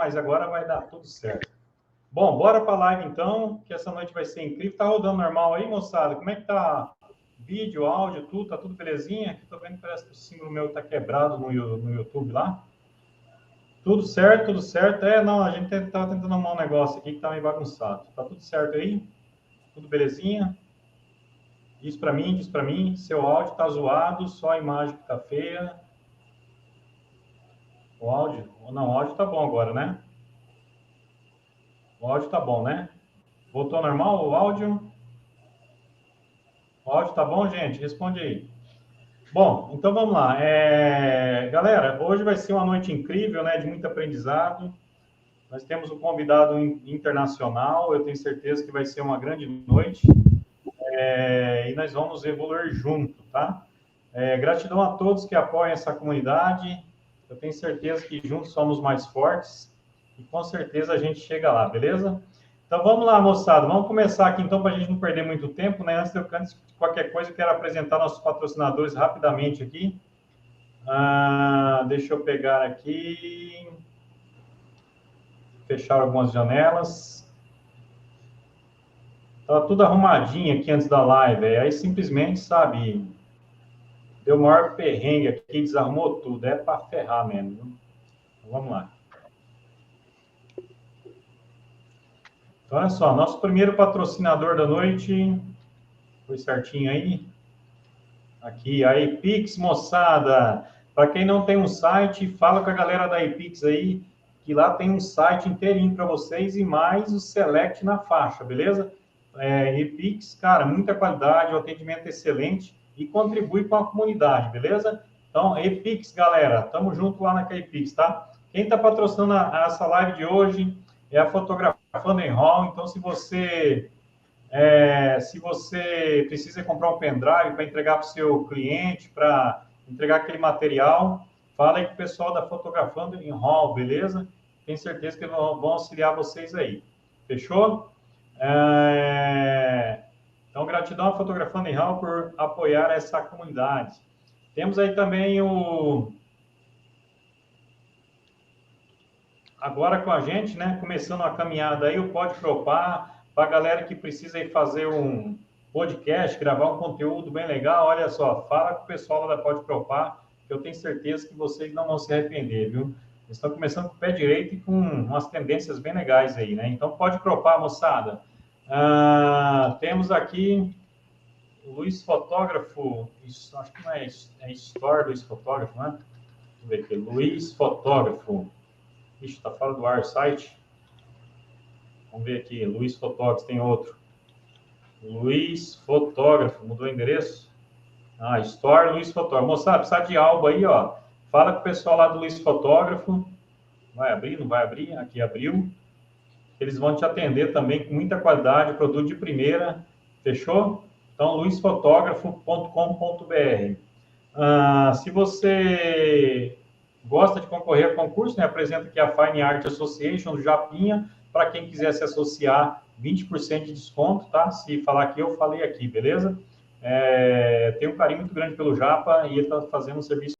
mas agora vai dar tudo certo. Bom, bora para a live então, que essa noite vai ser incrível. Tá rodando normal aí, moçada? Como é que tá? Vídeo, áudio, tudo? Tá tudo belezinha? Aqui tô vendo que parece que o símbolo meu tá quebrado no YouTube lá. Tudo certo, tudo certo. Não, a gente tava tentando arrumar um negócio aqui que tá meio bagunçado. Tá tudo certo aí? Tudo belezinha? Diz para mim. Seu áudio tá zoado, só a imagem que tá feia. O áudio? Não, o áudio tá bom agora, né? O áudio tá bom, né? Voltou normal o áudio? O áudio tá bom, gente? Responde aí. Bom, então vamos lá. Galera, hoje vai ser uma noite incrível, né? De muito aprendizado. Nós temos um convidado internacional. Eu tenho certeza que vai ser uma grande noite. E nós vamos evoluir junto, tá? Gratidão a todos que apoiam essa comunidade. Eu tenho certeza que juntos somos mais fortes. E com certeza a gente chega lá, beleza? Então vamos lá, moçada. Vamos começar aqui então para a gente não perder muito tempo, né? Antes de qualquer coisa, eu quero apresentar nossos patrocinadores rapidamente aqui. Deixa eu pegar aqui. Fechar algumas janelas. Estava tudo arrumadinho aqui antes da live. Aí simplesmente, sabe, deu o maior perrengue aqui, desarmou tudo. É para ferrar mesmo. Então, vamos lá. Então, olha só, nosso primeiro patrocinador da noite. Foi certinho aí? Aqui, a Epix, moçada. Para quem não tem um site, fala com a galera da Epix aí, que lá tem um site inteirinho para vocês e mais o Select na faixa, beleza? Epix, cara, muita qualidade, o atendimento excelente e contribui com a comunidade, beleza? Então, Epix, galera, tamo junto lá na Epix, tá? Quem está patrocinando essa live de hoje é a Fotografando em Hall. Então, se você precisa comprar um pendrive para entregar para o seu cliente, para entregar aquele material, fala aí com o pessoal da Fotografando em Hall, beleza? Tenho certeza que eles vão auxiliar vocês aí. Fechou? Então, gratidão à Fotografando em Hall por apoiar essa comunidade. Temos aí também agora com a gente, né? Começando a caminhada aí, o Pode Propar, para a galera que precisa aí fazer um podcast, gravar um conteúdo bem legal, olha só, fala com o pessoal lá da Pode Propar, que eu tenho certeza que vocês não vão se arrepender, viu? Eles estão começando com o pé direito e com umas tendências bem legais aí, né? Então, Pode Propar, moçada. Temos aqui o Luiz Fotógrafo, acho que não é Store Luiz Fotógrafo, né? Vamos ver aqui, Luiz Fotógrafo. Ixi, está fora do ar o site. Vamos ver aqui, Luiz Fotógrafo, tem outro. Luiz Fotógrafo, mudou o endereço? Store Luiz Fotógrafo. Moçada, precisa de algo aí, ó. Fala com o pessoal lá do Luiz Fotógrafo. Vai abrir, não vai abrir? Aqui abriu. Eles vão te atender também com muita qualidade, produto de primeira. Fechou? Então, luizfotógrafo.com.br. Se você gosta de concorrer a concurso, né? Apresenta aqui a Fine Art Association do Japinha, para quem quiser se associar, 20% de desconto, tá? Se falar que eu falei aqui, beleza? Tenho um carinho muito grande pelo Japa e ele está fazendo um serviço,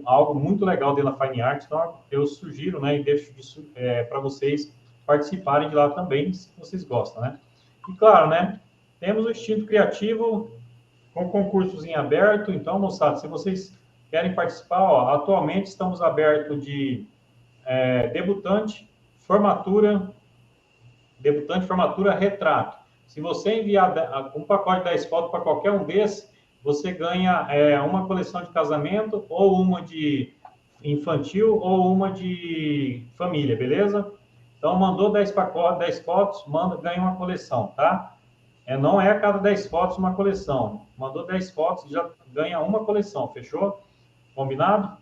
algo muito legal dentro da Fine Art, então eu sugiro, né, e deixo para vocês participarem de lá também, se vocês gostam, né? E claro, né, temos o Instinto Criativo com concursos em aberto. Então, moçada, se vocês querem participar, ó, atualmente estamos abertos de debutante, formatura, retrato. Se você enviar um pacote de 10 fotos para qualquer um desses, você ganha uma coleção de casamento, ou uma de infantil, ou uma de família, beleza? Então, mandou 10 fotos, ganha uma coleção, tá? Não é a cada 10 fotos uma coleção. Mandou 10 fotos, já ganha uma coleção, fechou? Combinado?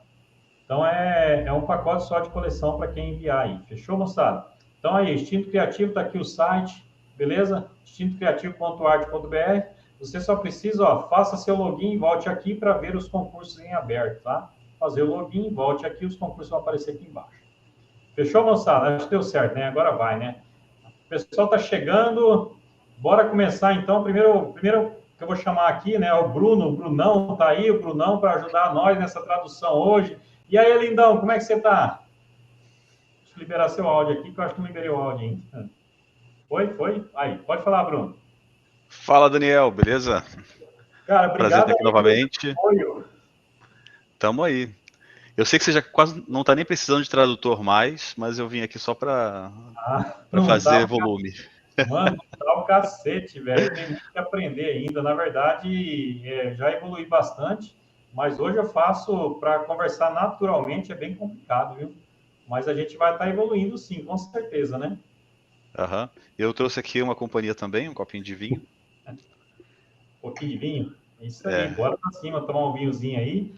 Então, é um pacote só de coleção para quem enviar aí. Fechou, moçada? Então, aí, Instinto Criativo, está aqui o site, beleza? instintocreativo.art.br. Você só precisa, ó, faça seu login e volte aqui para ver os concursos em aberto, tá? Fazer o login, volte aqui, os concursos vão aparecer aqui embaixo. Fechou, moçada? Acho que deu certo, né? Agora vai, né? O pessoal está chegando. Bora começar, então. Primeiro que eu vou chamar aqui, né? O Bruno. O Brunão tá aí, o Brunão, para ajudar nós nessa tradução hoje. E aí, lindão, como é que você tá? Deixa eu liberar seu áudio aqui, que eu acho que não liberei o áudio ainda. Foi? Aí, pode falar, Bruno. Fala, Daniel, beleza? Cara, Prazer obrigado estar aqui aí pelo novamente. apoio. Tamo aí. Eu sei que você já quase não tá nem precisando de tradutor mais, mas eu vim aqui só para Não tá, fazer volume. mano, tá o cacete, velho. Tem muito que aprender ainda. Na verdade, já evolui bastante, mas hoje eu faço para conversar naturalmente, é bem complicado, viu? Mas a gente vai estar evoluindo sim, com certeza, né? Aham. Eu trouxe aqui uma companhia também, um copinho de vinho. Um pouquinho de vinho. É isso aí, É, bora pra cima, tomar um vinhozinho aí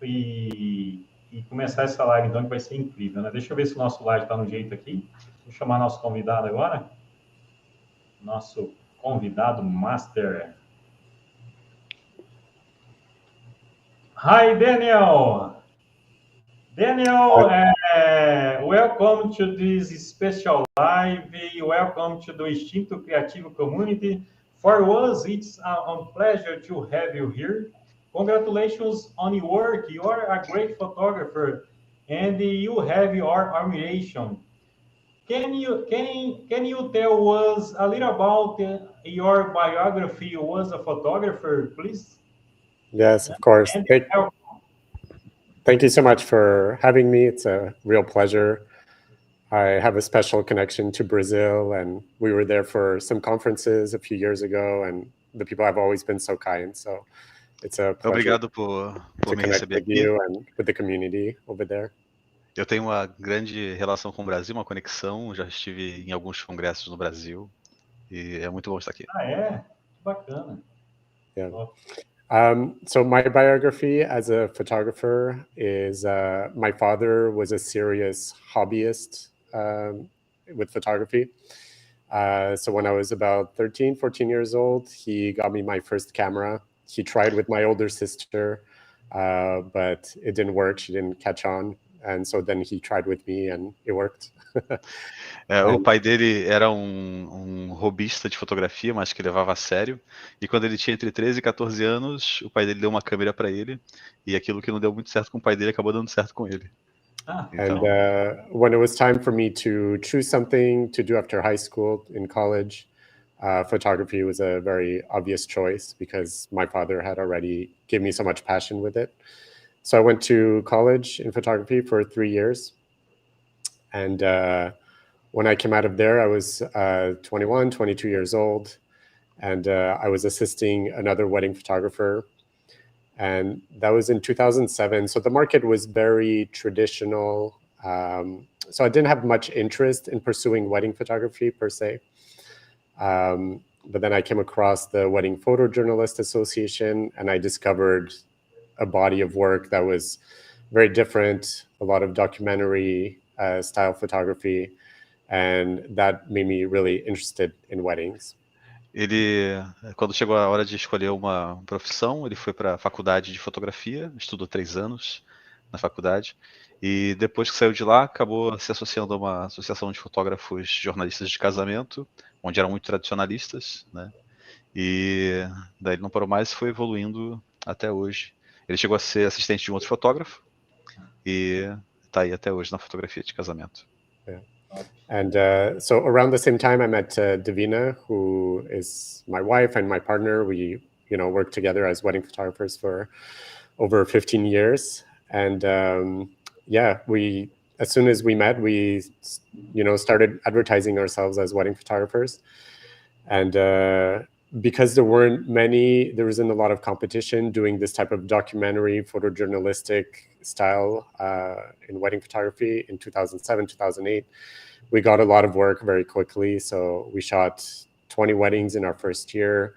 e começar essa live, então, que vai ser incrível, né? Deixa eu ver se o nosso live está no jeito aqui. Vou chamar nosso convidado agora. Nosso convidado master. Hi, Daniel. Daniel, welcome to this special live. Welcome to the Instinto Creativo community. For us, it's a pleasure to have you here. Congratulations on your work. You are a great photographer, and you have your admiration. Can you tell us a little about your biography as a photographer, please? Yes, of course. And Thank you so much for having me. It's a real pleasure. I have a special connection to Brazil, and we were there for some conferences a few years ago, and the people have always been so kind. So it's a pleasure obrigado por to me connect receber with aqui. you and with the community over there. Eu tenho uma grande relação com o Brasil, uma conexão. Já estive em alguns congressos no Brasil e é muito bom estar aqui. bacana. Yeah. So my biography as a photographer is my father was a serious hobbyist with photography. So when I was about 13, 14 years old, he got me my first camera. He tried with my older sister, but it didn't work. She didn't catch on. And so then he tried with me and it worked. O pai dele era um hobbyista de fotografia, mas que levava a sério. E quando ele tinha entre 13 e 14 anos, o pai dele deu uma câmera para ele. E aquilo que não deu muito certo com o pai dele acabou dando certo com ele. And when it was time for me to choose something to do after high school, in college, photography was a very obvious choice because my father had already given me so much passion with it. So I went to college in photography for 3 years. And when I came out of there, I was 21, 22 years old. And I was assisting another wedding photographer. And that was in 2007. So the market was very traditional. So I didn't have much interest in pursuing wedding photography per se. But then I came across the Wedding Photojournalist Association, and I discovered a body of work that was very different, a lot of documentary style photography, and that made me really interested in weddings. Ele, quando chegou a hora de escolher uma profissão, ele foi para a faculdade de fotografia, estudou 3 anos na faculdade, e depois que saiu de lá, acabou se associando a uma associação de fotógrafos jornalistas de casamento, onde eram muito tradicionalistas, né? E daí ele não parou mais e foi evoluindo até hoje. Ele chegou a ser assistente de um outro fotógrafo e está aí até hoje na fotografia de casamento. Yeah. And so around the same time, I met Davina, who is my wife and my partner. We, worked together as wedding photographers for over 15 years. And as soon as we met, we, started advertising ourselves as wedding photographers. And because there wasn't a lot of competition doing this type of documentary photojournalistic style in wedding photography in 2007, 2008. We got a lot of work very quickly. So we shot 20 weddings in our first year,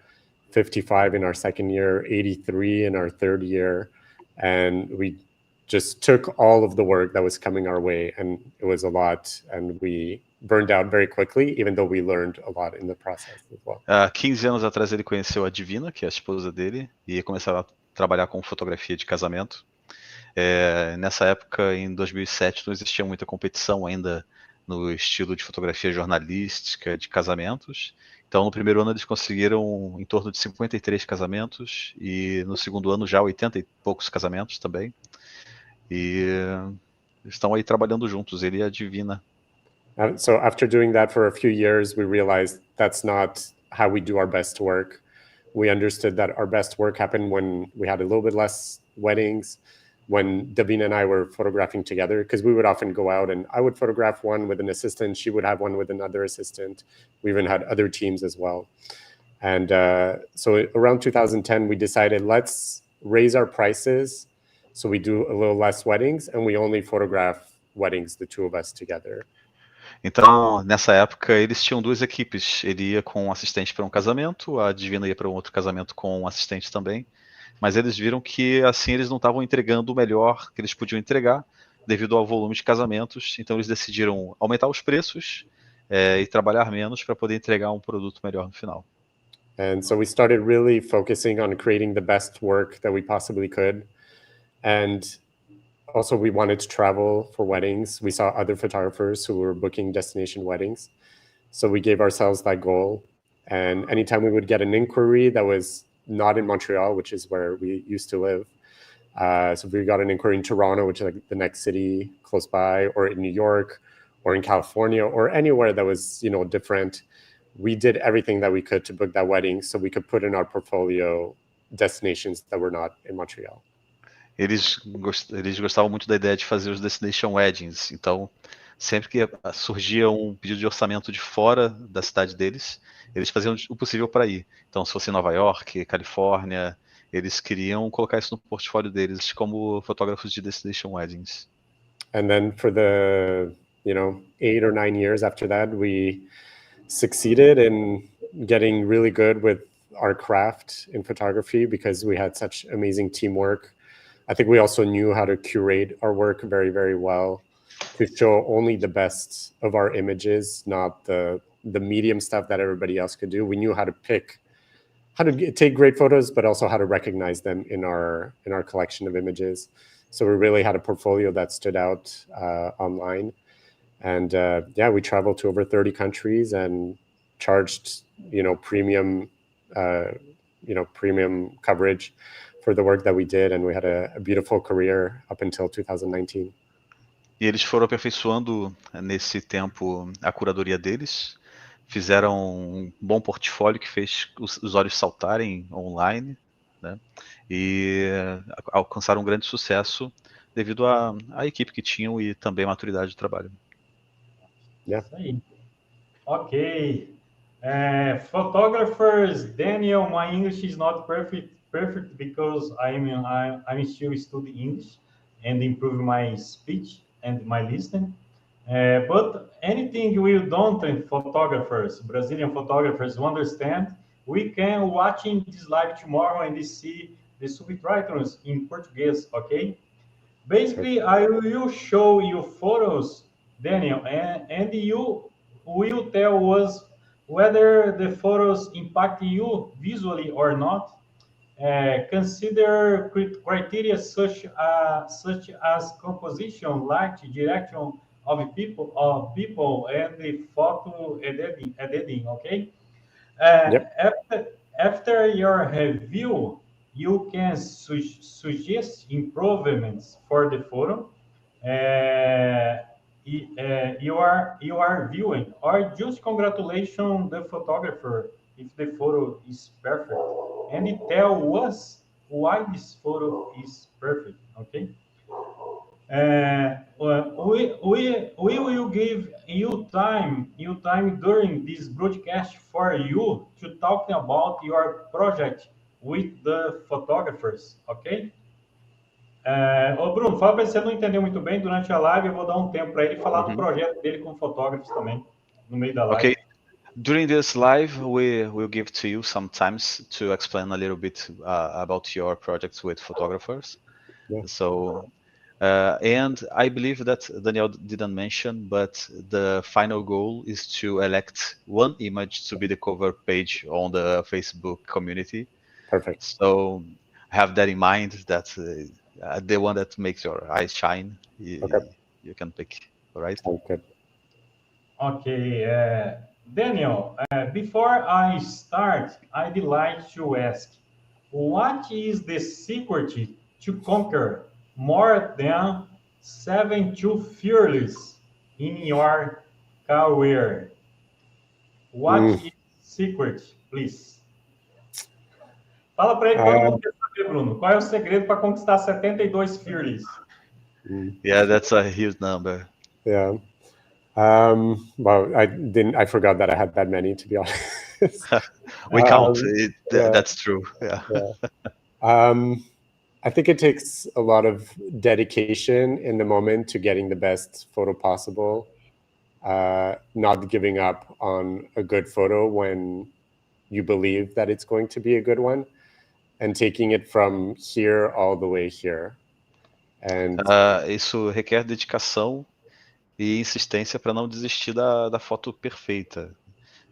55 in our second year, 83 in our third year. And we just took all of the work that was coming our way. And it was a lot. And we burned out very quickly, even though we learned a lot in the process as well. 15 anos atrás ele conheceu a Davina, que é a esposa dele, e começaram a trabalhar com fotografia de casamento. Nessa época, em 2007, não existia muita competição ainda no estilo de fotografia jornalística de casamentos. Então, no primeiro ano, eles conseguiram em torno de 53 casamentos, e no segundo ano já 80 e poucos casamentos também. E estão aí trabalhando juntos, ele e a Davina. So after doing that for a few years, we realized that's not how we do our best work. We understood that our best work happened when we had a little bit less weddings, when Davina and I were photographing together, because we would often go out and I would photograph one with an assistant, she would have one with another assistant. We even had other teams as well. And so around 2010, we decided, let's raise our prices so we do a little less weddings and we only photograph weddings, the two of us together. Então, nessa época, eles tinham duas equipes. Ele ia com um assistente para um casamento, a Davina ia para um outro casamento com um assistente também. Mas eles viram que, assim, eles não estavam entregando o melhor que eles podiam entregar, devido ao volume de casamentos. Então, eles decidiram aumentar os preços e trabalhar menos para poder entregar um produto melhor no final. And so we started really focusing on creating the best work that we possibly could. And also, we wanted to travel for weddings. We saw other photographers who were booking destination weddings. So we gave ourselves that goal. And anytime we would get an inquiry that was not in Montreal, which is where we used to live. So if we got an inquiry in Toronto, which is like the next city close by, or in New York, or in California, or anywhere that was, you know, different, we did everything that we could to book that wedding so we could put in our portfolio destinations that were not in Montreal. Eles gostavam muito da ideia de fazer os destination weddings. Então, sempre que surgia um pedido de orçamento de fora da cidade deles, eles faziam o possível para ir. Então, se fosse Nova York, Califórnia, eles queriam colocar isso no portfólio deles como fotógrafos de destination weddings. And then for the, 8 or 9 years after that, we succeeded in getting really good with our craft in photography because we had such amazing teamwork. I think we also knew how to curate our work very, very well to show only the best of our images, not the medium stuff that everybody else could do. We knew how to take great photos, but also how to recognize them in our collection of images. So we really had a portfolio that stood out online. And we traveled to over 30 countries and charged, premium coverage for the work that we did, and we had a beautiful career up until 2019. E eles foram aperfeiçoando nesse tempo a curadoria deles, fizeram um bom portfólio que fez os olhos saltarem online, né? E alcançaram um grande sucesso devido à equipe que tinham e também a maturidade de trabalho. Yeah. Isso aí. Ok. Photographers, Daniel, my English is not perfect because I'm still studying English and improving my speech and my listening. But anything we don't, photographers, Brazilian photographers, who understand, we can watching this live tomorrow and see the subtitles in Portuguese, okay? Basically, I will show you photos, Daniel, and you will tell us whether the photos impact you visually or not. Consider criteria such as composition, light, direction of people, and the photo editing. Okay. Yep. After your review, you can suggest improvements for the photo you are viewing, or just congratulate the photographer if the photo is perfect, and it tell us why this photo is perfect. Okay. We will give you time during this broadcast for you to talk about your project with the photographers, ok? Ô Bruno, fala para você não entendeu muito bem durante a live, eu vou dar um tempo para ele falar do projeto dele com fotógrafos também, no meio da live. Okay. During this live, we will give to you some times to explain a little bit about your projects with photographers. Yeah. So, and I believe that Daniel didn't mention, but the final goal is to elect one image to be the cover page on the Facebook community. Perfect. So have that in mind, that the one that makes your eyes shine, you can pick, all right? Okay. Okay, Daniel, before I start, I'd like to ask, what is the secret to conquer more than 7 to fearless in your career. What is secret, please? Fala para ele, todo mundo quer saber, Bruno. Qual é o segredo para conquistar 72 fearless? Yeah, that's a huge number. Yeah. Well, I forgot that I had that many, to be honest. We count. That's true. Yeah. I think it takes a lot of dedication in the moment to getting the best photo possible. Not giving up on a good photo when you believe that it's going to be a good one, and taking it from here all the way here. And isso requer dedicação e insistência para não desistir da foto perfeita,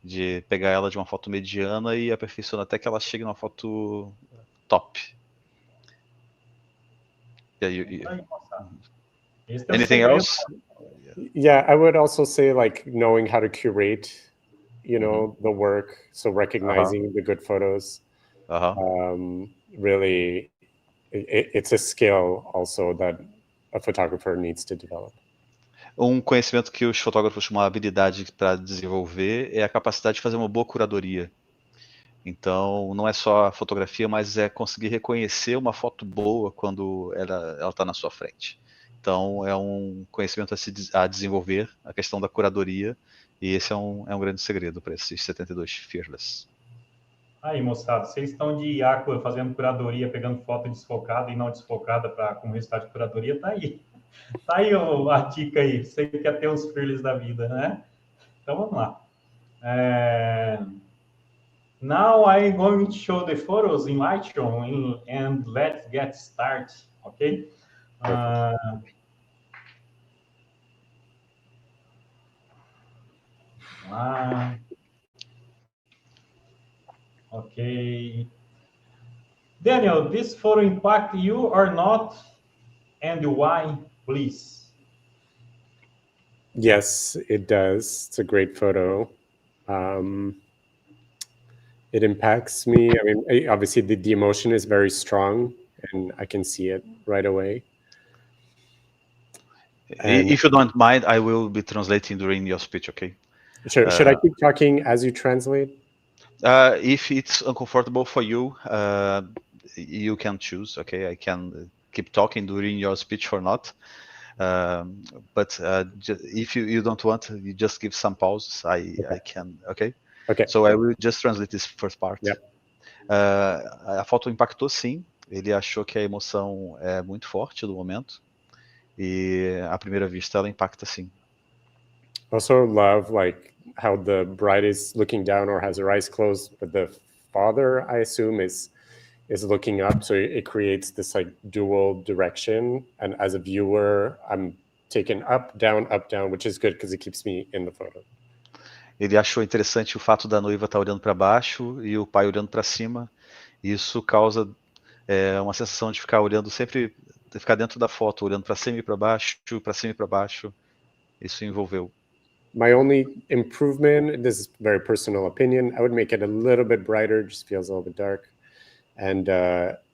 de pegar ela de uma foto mediana e aperfeiçoar até que ela chegue numa foto top. Yeah, anything else? Yeah, I would also say like knowing how to curate, you know, the work. So recognizing the good photos. Really, it's a skill also that a photographer needs to develop. Conhecimento que os fotógrafos chamam de habilidade para desenvolver é a capacidade de fazer uma boa curadoria. Então, não é só a fotografia, mas é conseguir reconhecer uma foto boa quando ela está na sua frente. Então, é um conhecimento a desenvolver, a questão da curadoria, e esse é um grande segredo para esses 72 fearless. Aí, moçada, vocês estão de Aqua fazendo curadoria, pegando foto desfocada e não desfocada como resultado de curadoria, tá aí. Tá aí a dica aí, você quer ter os fearless da vida, né? Então, vamos lá. Now I'm going to show the photos in Lightroom and let's get started, okay? Okay. Daniel, this photo impact you or not, and why, please? Yes, it does. It's a great photo. It impacts me. I mean, obviously the emotion is very strong and I can see it right away. And if you don't mind, I will be translating during your speech, okay? Sure. Should I keep talking as you translate? If it's uncomfortable for you, you can choose, okay? I can keep talking during your speech or not. But if you don't want, you just give some pauses. I can, okay? Okay. So I will just translate this first part. Yeah. A foto impactou sim. Ele achou que a emoção é muito forte do momento. E à primeira vista ela impacta sim. Also love like how the bride is looking down or has her eyes closed, but the father, I assume, is looking up. So it creates this like dual direction. And as a viewer, I'm taken up, down, which is good because it keeps me in the photo. Ele achou interessante o fato da noiva estar olhando para baixo e o pai olhando para cima. Isso causa uma sensação de ficar olhando sempre, de ficar dentro da foto, olhando para cima e para baixo, para cima e para baixo. Isso envolveu. My only improvement, this is very personal opinion, I would make it a little bit brighter, just feels a little bit dark. And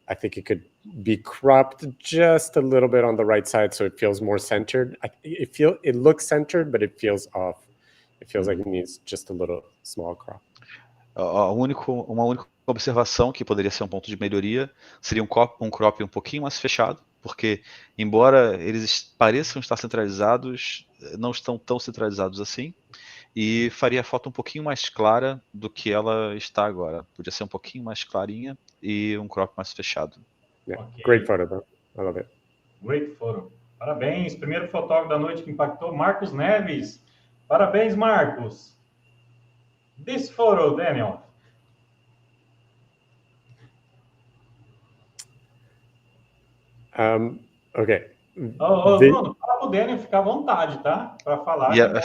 I think it could be cropped just a little bit on the right side so it feels more centered. It looks centered, but it feels off. It feels like it needs just a little small crop. Uma única observação que poderia ser um ponto de melhoria seria um crop um pouquinho mais fechado, porque embora eles pareçam estar centralizados, não estão tão centralizados assim, e faria a foto um pouquinho mais clara do que ela está agora. Podia ser um pouquinho mais clarinha e um crop mais fechado. Yeah. Okay. Great photo, though. I love it. Great photo. Parabéns. Primeiro fotógrafo da noite que impactou, Marcos Neves. Parabéns, Marcos. This photo, Daniel. Okay. Bruno, fala pro Daniel ficar à vontade, tá? Para falar. Yeah,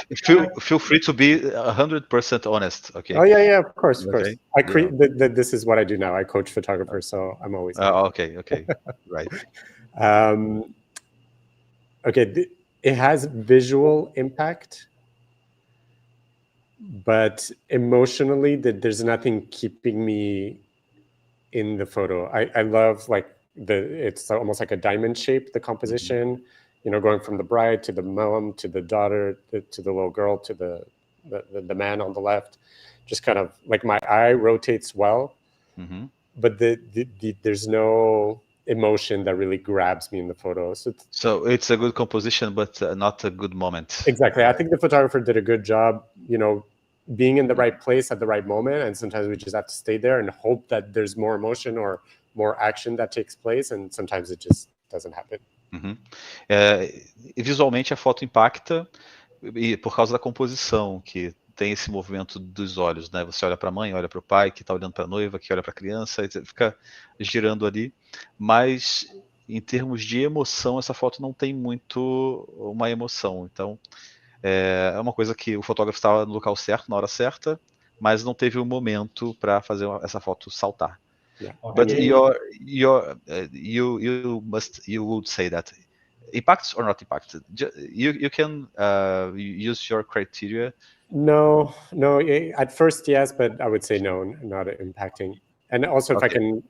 feel free to be 100% honest. Okay. Oh yeah, of course. I create. This is what I do now. I coach photographers, so I'm always. Okay, right. Okay, it has visual impact, but emotionally, there's nothing keeping me in the photo. I love like it's almost like a diamond shape, the composition, you know, going from the bride to the mom to the daughter to the little girl to the man on the left, just kind of like my eye rotates well, but there's no emotion that really grabs me in the photo. So it's a good composition, but not a good moment. Exactly. I think the photographer did a good job, you know, being in the right place at the right moment. And sometimes we just have to stay there and hope that there's more emotion or more action that takes place. And sometimes it just doesn't happen. E visualmente a foto impacta e por causa da composição, que tem esse movimento dos olhos, né? Você olha para a mãe, olha para o pai, que está olhando para a noiva, que olha para a criança, e fica girando ali. Mas em termos de emoção, essa foto não tem muito uma emoção. Então é uma coisa que o fotógrafo estava no local certo, na hora certa, mas não teve um momento para fazer essa foto saltar. Yeah. But you would say that impacts or not impacted? You can use your criteria. No. At first, yes, but I would say no, not impacting. And also, if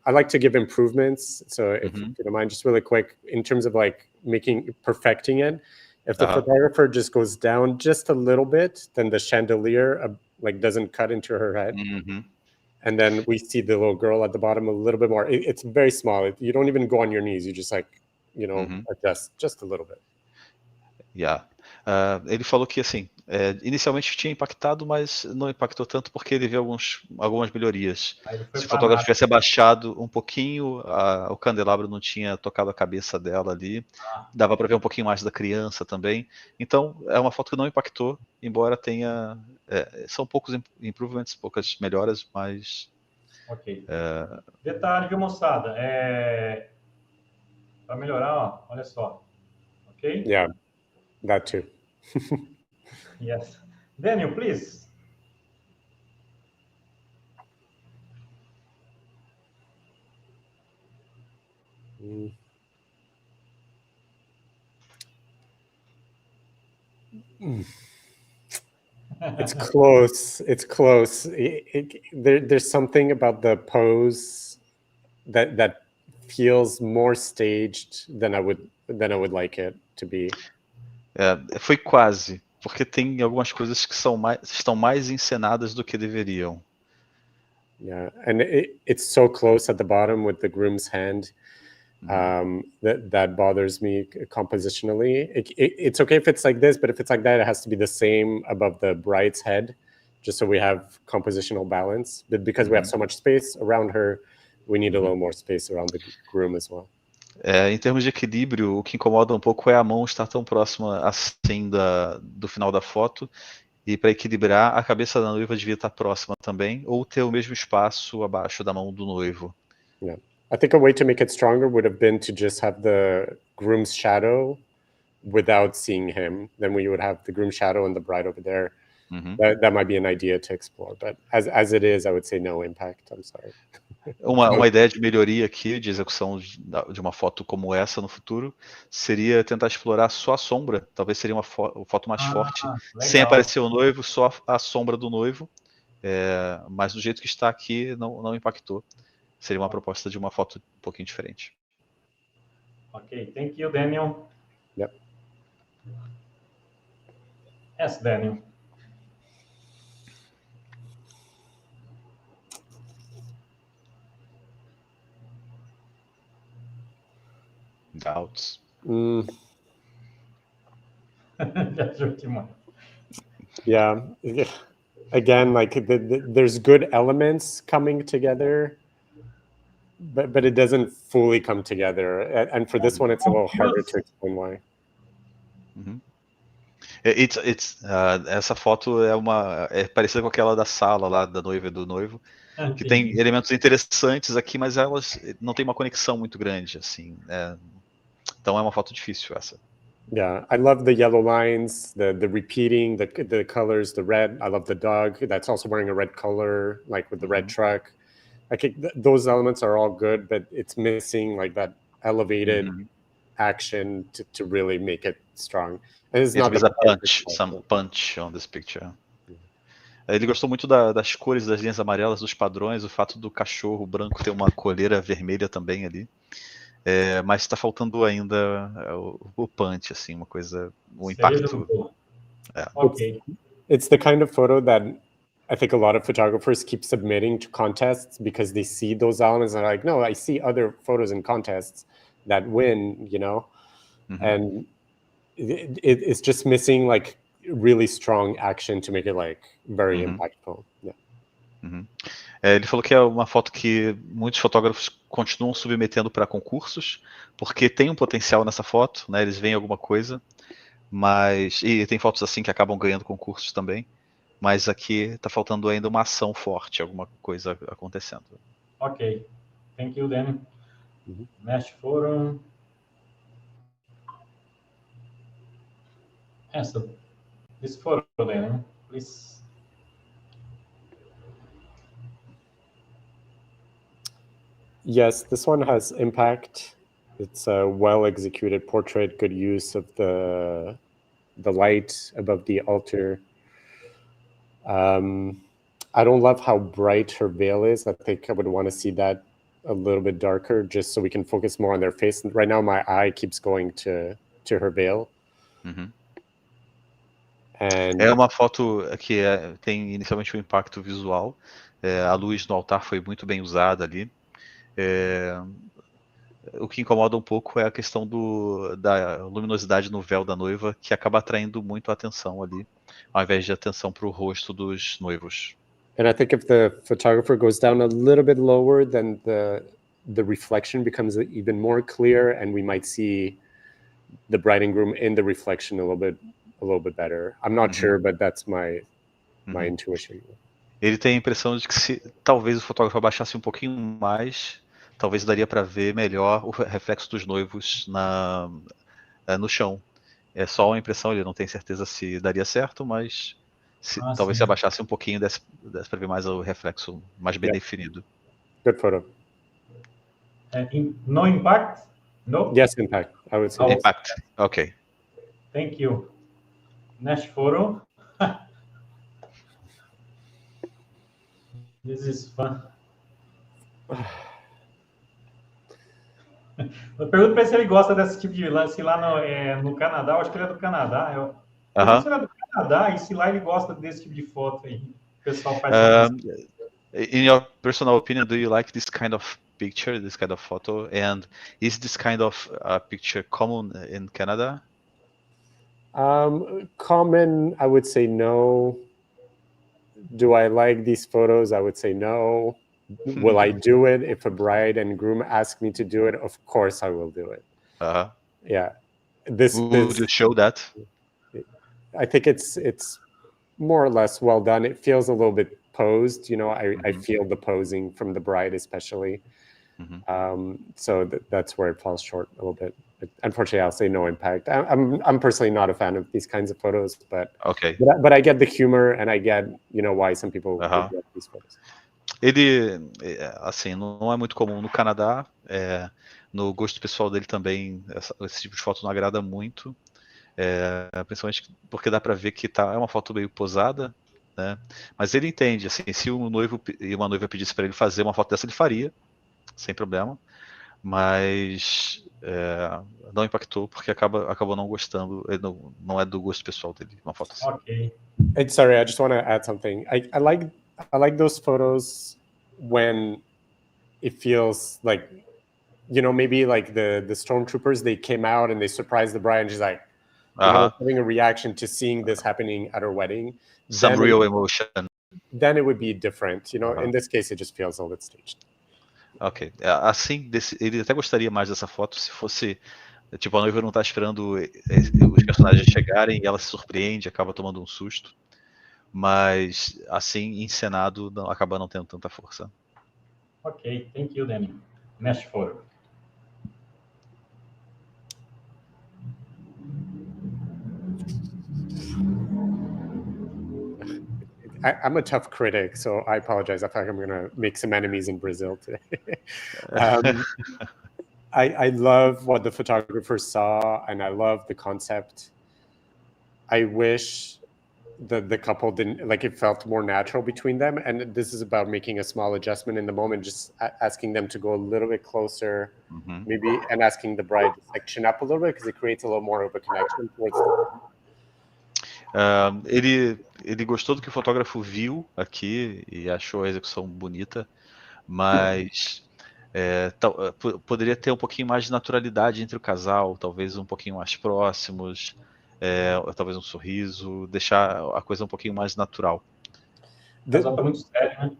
I like to give improvements. So if you don't mind, just really quick, in terms of like perfecting it, if the photographer just goes down just a little bit, then the chandelier like doesn't cut into her head. And then we see the little girl at the bottom a little bit more. It's very small. You don't even go on your knees. You just like, you know, adjust just a little bit. Yeah. Ele falou que assim, inicialmente tinha impactado, mas não impactou tanto porque ele viu algumas melhorias. Se o fotógrafo tivesse abaixado um pouquinho, o candelabro não tinha tocado a cabeça dela ali. Dava para ver um pouquinho mais da criança também. Então, é uma foto que não impactou, embora tenha... são poucos improvements, poucas melhoras, mas... Ok. Detalhe, viu, moçada? Para melhorar, ó, olha só. Ok? Yeah, that too. Yes. Daniel, please. It's close. It's close. There's something about the pose that feels more staged than I would like it to be. Foi quase, porque tem algumas coisas que estão mais encenadas do que deveriam. Yeah, and it's so close at the bottom with the groom's hand. That bothers me compositionally. It's okay if it's like this, but if it's like that, it has to be the same above the bride's head, just so we have compositional balance. But because we have so much space around her, we need a little more space around the groom as well. Em termos de equilíbrio, o que incomoda um pouco é a mão estar tão próxima assim do final da foto. E para equilibrar, a cabeça da noiva devia estar próxima também, ou ter o mesmo espaço abaixo da mão do noivo. Yeah. I think a way to make it stronger would have been to just have the groom's shadow without seeing him. Then we would have the groom's shadow and the bride over there. That might be an idea to explore. But as it is, I would say no impact. I'm sorry. Uma ideia de melhoria aqui, de execução de uma foto como essa no futuro, seria tentar explorar só a sombra. Talvez seria uma foto mais forte, legal. sem aparecer o noivo, só a sombra do noivo. Mas do jeito que está aqui, não impactou. Seria uma proposta de uma foto um pouquinho diferente. Ok, thank you, Daniel. Yep. Yes, Daniel. Doubts. Yeah. Again, like there's good elements coming together, but it doesn't fully come together. And for this one, it's a little harder to explain why. Essa foto é parecida com aquela da sala lá da noiva e do noivo, que tem elementos interessantes aqui, mas elas não tem uma conexão muito grande, assim. Então é uma foto difícil essa. Yeah, I love the yellow lines, the repeating, the colors, the red. I love the dog that's also wearing a red color, like with the red truck. Like those elements are all good, but it's missing like that elevated action to really make it strong. And it's not some punch on this picture. Ele gostou muito das cores, das linhas amarelas, dos padrões, o fato do cachorro branco ter uma coleira vermelha também ali. mas está faltando ainda o punch, assim, uma coisa, o Cereja impacto. no bolo. É. Ok. It's the kind of photo that I think a lot of photographers keep submitting to contests because they see those elements and are like, no, I see other photos in contests that win, you know? And it's just missing like really strong action to make it like very impactful. Yeah. Ele falou que é uma foto que muitos fotógrafos continuam submetendo para concursos, porque tem um potencial nessa foto, né? Eles veem alguma coisa, mas e tem fotos assim que acabam ganhando concursos também, mas aqui está faltando ainda uma ação forte, alguma coisa acontecendo. Ok. Thank you, Danny. Next photo. This photo, Danny, please. Yes, this one has impact. It's a well-executed portrait, good use of the light above the altar. I don't love how bright her veil is. I think I would want to see that a little bit darker just so we can focus more on their face. Right now, my eye keeps going to her veil. É uma foto que tem inicialmente um impacto visual. A luz no altar foi muito bem usada ali. O que incomoda um pouco é a questão da luminosidade no véu da noiva, que acaba atraindo muito a atenção ali, ao invés de atenção para o rosto dos noivos. And I think if the photographer goes down a little bit lower, then the reflection becomes even more clear, and we might see the bride and groom in the reflection a little bit better. I'm not sure, but that's my intuition. Ele tem a impressão de que se talvez o fotógrafo abaixasse um pouquinho mais, talvez daria para ver melhor o reflexo dos noivos no chão. É só uma impressão, ele não tem certeza se daria certo, mas talvez se abaixasse um pouquinho, desse para ver mais o reflexo mais bem definido. Good photo. No impact? No? Yes, impact. I would say impact. Okay. Thank you. Next photo. This is fun. Eu pergunto para ele se ele gosta desse tipo de lance lá no Canadá. Eu acho que ele é do Canadá. Eu não sei se ele é do Canadá e se lá ele gosta desse tipo de foto aí. O pessoal faz in your personal opinion, do you like this kind of picture, this kind of photo? And is this kind of picture common in Canada? Common, I would say no. Do I like these photos? I would say no. Will I do it if a bride and groom ask me to do it? Of course I will do it. Yeah. Would you show that? I think it's more or less well done. It feels a little bit posed, you know. I feel the posing from the bride especially. So that's where it falls short a little bit. But unfortunately, I'll say no impact. I'm personally not a fan of these kinds of photos, but but I get the humor and I get, you know, why some people get these photos. Ele, assim, não é muito comum no Canadá. No gosto pessoal dele também, esse tipo de foto não agrada muito. Principalmente porque dá para ver que é uma foto meio posada, né? Mas ele entende, assim, se um noivo e uma noiva pedisse para ele fazer uma foto dessa, ele faria, sem problema. Mas não impactou porque acabou não gostando, não é do gosto pessoal dele, uma foto assim. Ok. Sorry, I just want to add something. I like those photos when it feels like, you know, maybe like the stormtroopers, they came out and they surprised the bride and she's like, you know, having a reaction to seeing this happening at her wedding. Some real emotion. Then it would be different, you know. In this case, it just feels a little bit staged. Ok. Assim, ele até gostaria mais dessa foto se fosse, tipo, a noiva não tá esperando os personagens chegarem e ela se surpreende, acaba tomando um susto. Mas, assim, encenado, acaba não tendo tanta força. Ok, thank you, Danny. Next photo. I'm a tough critic, so I apologize. I feel like I'm going to make some enemies in Brazil today. I love what the photographer saw, and I love the concept. I wish the couple didn't, like, it felt more natural between them. And this is about making a small adjustment in the moment, just asking them to go a little bit closer, maybe, and asking the bride to like chin up a little bit, because it creates a little more of a connection towards ele gostou do que o fotógrafo viu aqui e achou a execução bonita, mas poderia ter um pouquinho mais de naturalidade entre o casal, talvez um pouquinho mais próximos, talvez um sorriso, deixar a coisa um pouquinho mais natural. O casal tá muito sério, né?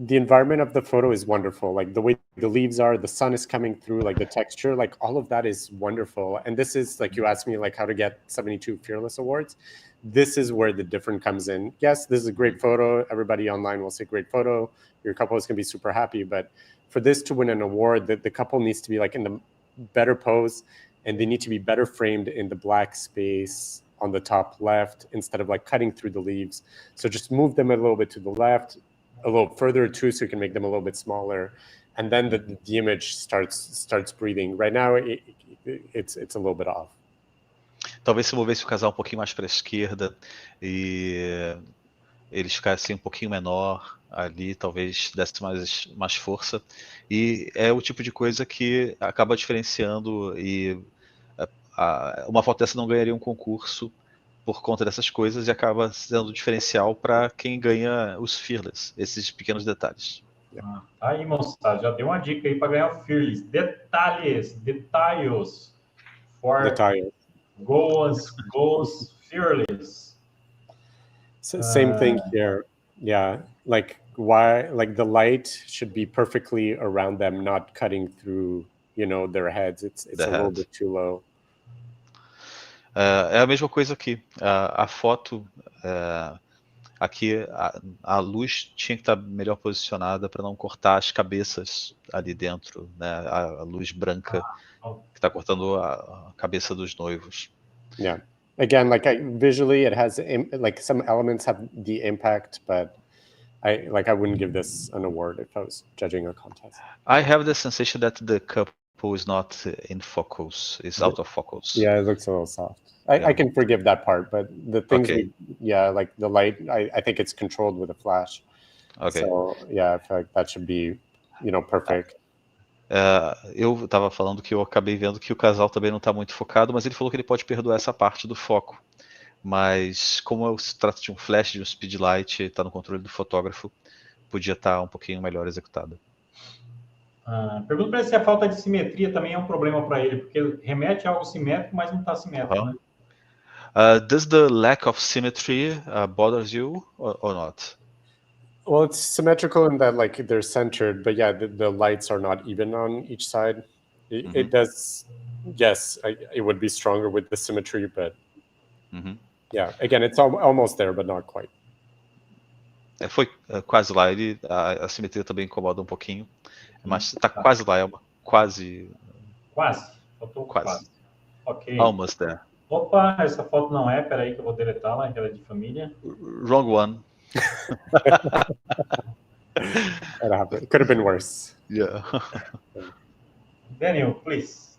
The environment of the photo is wonderful. Like the way the leaves are, the sun is coming through, like the texture, like all of that is wonderful. And this is like, you asked me like how to get 72 Fearless Awards. This is where the difference comes in. Yes, this is a great photo. Everybody online will say great photo. Your couple is going to be super happy. But for this to win an award, the couple needs to be like in the better pose, and they need to be better framed in the black space on the top left, instead of like cutting through the leaves. So just move them a little bit to the left, a little further too, so you can make them a little bit smaller. And then the image starts breathing. Right now, it's a little bit off. Talvez se movesse o casal um pouquinho mais para a esquerda e eles ficassem um pouquinho menor ali, talvez desse mais força. E é o tipo de coisa que acaba diferenciando, e uma foto dessa não ganharia um concurso por conta dessas coisas, e acaba sendo diferencial para quem ganha os Fearless, esses pequenos detalhes. Aí, moçada, já deu uma dica aí para ganhar o Fearless. Detalhes. Goes Fearless. Same thing here. Yeah, like why? Like the light should be perfectly around them, not cutting through, their heads. It's a little bit too low. É a mesma coisa aqui. A foto aqui, a luz tinha que estar melhor posicionada para não cortar as cabeças ali dentro, né? A luz branca que está cortando a cabeça dos noivos. Yeah. Again, like visually, it has like some elements have the impact, but I wouldn't give this an award if I was judging a contest. I have the sensation that the couple is not in focus, is out of focus. Yeah, it looks a little soft. I can forgive that part, but the things, like the light, I think it's controlled with a flash. Okay. So yeah, I feel like that should be, perfect. Eu estava falando que eu acabei vendo que o casal também não está muito focado, mas ele falou que ele pode perdoar essa parte do foco. Mas como se trata de um flash, de um speedlight, está no controle do fotógrafo, podia estar um pouquinho melhor executada. Pergunto para ele se a falta de simetria também é um problema para ele, porque remete a algo simétrico, mas não está simétrico, né? Does the lack of symmetry bothers you or not? Well, it's symmetrical in that like they're centered, but yeah, the lights are not even on each side. It does, yes, it would be stronger with the symmetry, but yeah, again, it's almost there, but not quite. Foi quase lá, a simetria também incomoda um pouquinho, mas está quase lá, quase. Faltou quase. Ok. Almost there. Opa, essa foto não é, peraí que eu vou deletá-la, aquela de família. Wrong one. It could have been worse. Yeah. Daniel, please.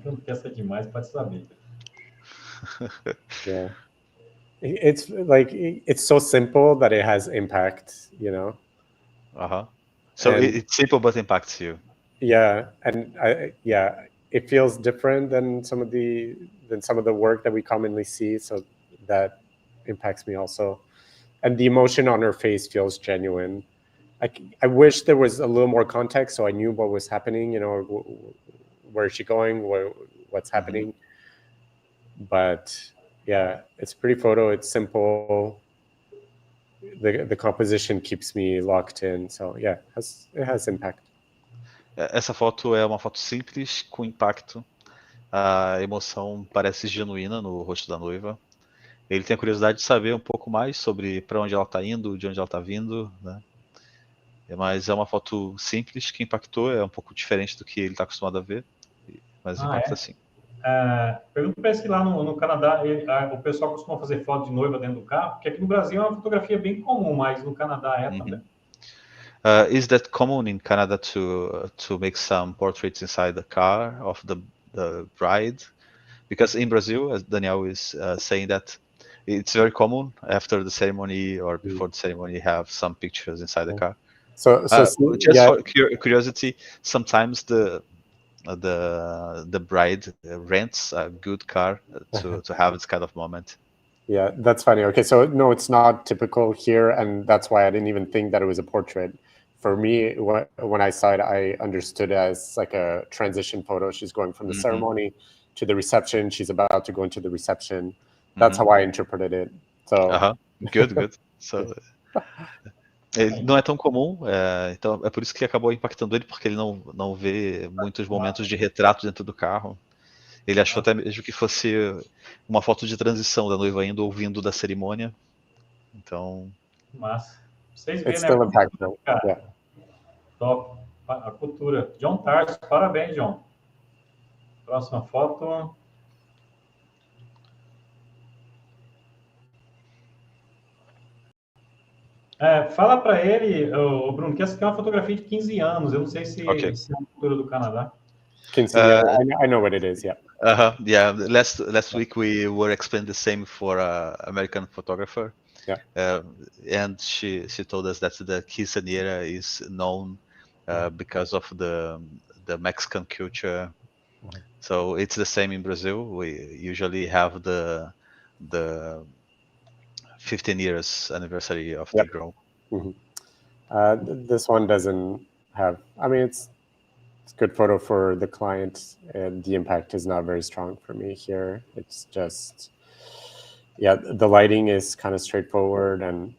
Quando pensa demais, pode saber. Yeah. It's like, it's so simple that it has impact, So it's simple but impacts you. Yeah, and it feels different than some of the work that we commonly see, so that impacts me also. And the emotion on her face feels genuine. I wish there was a little more context so I knew what was happening, where is she going, what's happening. But yeah, it's a pretty photo, it's simple. The composition keeps me locked in, so yeah, it has impact. Essa foto é uma foto simples, com impacto. A emoção parece genuína no rosto da noiva. Ele tem a curiosidade de saber um pouco mais sobre para onde ela está indo, de onde ela está vindo, né? Mas é uma foto simples que impactou, é um pouco diferente do que ele está acostumado a ver, mas impacta sim. Pergunta para ele se lá no Canadá o pessoal costuma fazer foto de noiva dentro do carro, porque aqui no Brasil é uma fotografia bem comum, mas no Canadá é também. Is that common in Canada to make some portraits inside the car of the bride? Because in Brazil, as Daniel is saying, that it's very common after the ceremony or before the ceremony have some pictures inside the car. So Just for curiosity, sometimes the bride rents a good car to have this kind of moment. Yeah, that's funny. Okay, so no, it's not typical here, and that's why I didn't even think that it was a portrait. For me, when I saw it, I understood it as like a transition photo. She's going from the ceremony to the reception. She's about to go into the reception. That's how I interpreted it. So good. So não é tão comum, então é por isso que acabou impactando ele, porque ele não vê muitos momentos de retrato dentro do carro. Ele achou até mesmo que fosse uma foto de transição da noiva indo ouvindo da cerimônia. Então. Massa. Vocês It's verem, still impactful. Yeah. Top. A cultura. John Tarso, parabéns, John. Próxima foto. Fala para ele, Bruno, que essa aqui é uma fotografia de 15 anos. Eu não sei se é a cultura do Canadá. I know what it is, yeah. Yeah, last week we were explaining the same for an American photographer. Yeah. And she told us that the quinceañera is known because of the Mexican culture. So it's the same in Brazil. We usually have the 15 years anniversary of the grow. This one doesn't have, I mean, it's a good photo for the client, and the impact is not very strong for me here. It's just, the lighting is kind of straightforward, and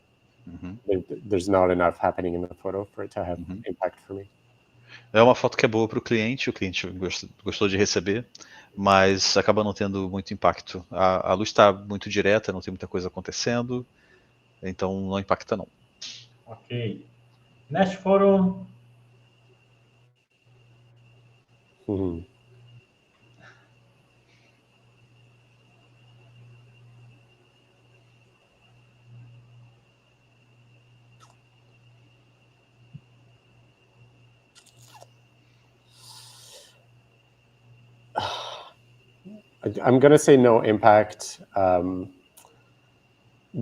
there's not enough happening in the photo for it to have impact for me. É uma foto que é boa para o cliente gostou de receber, mas acaba não tendo muito impacto. A luz está muito direta, não tem muita coisa acontecendo, então não impacta não. Ok. Next photo. I'm going to say no impact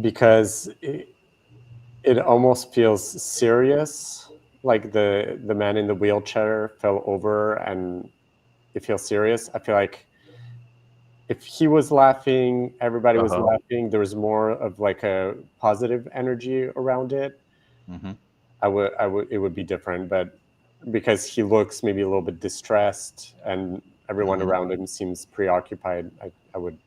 because it almost feels serious, like the man in the wheelchair fell over and it feels serious. I feel like if he was laughing, everybody was laughing, there was more of like a positive energy around it. It would be different, but because he looks maybe a little bit distressed and everyone around him seems preoccupied, I would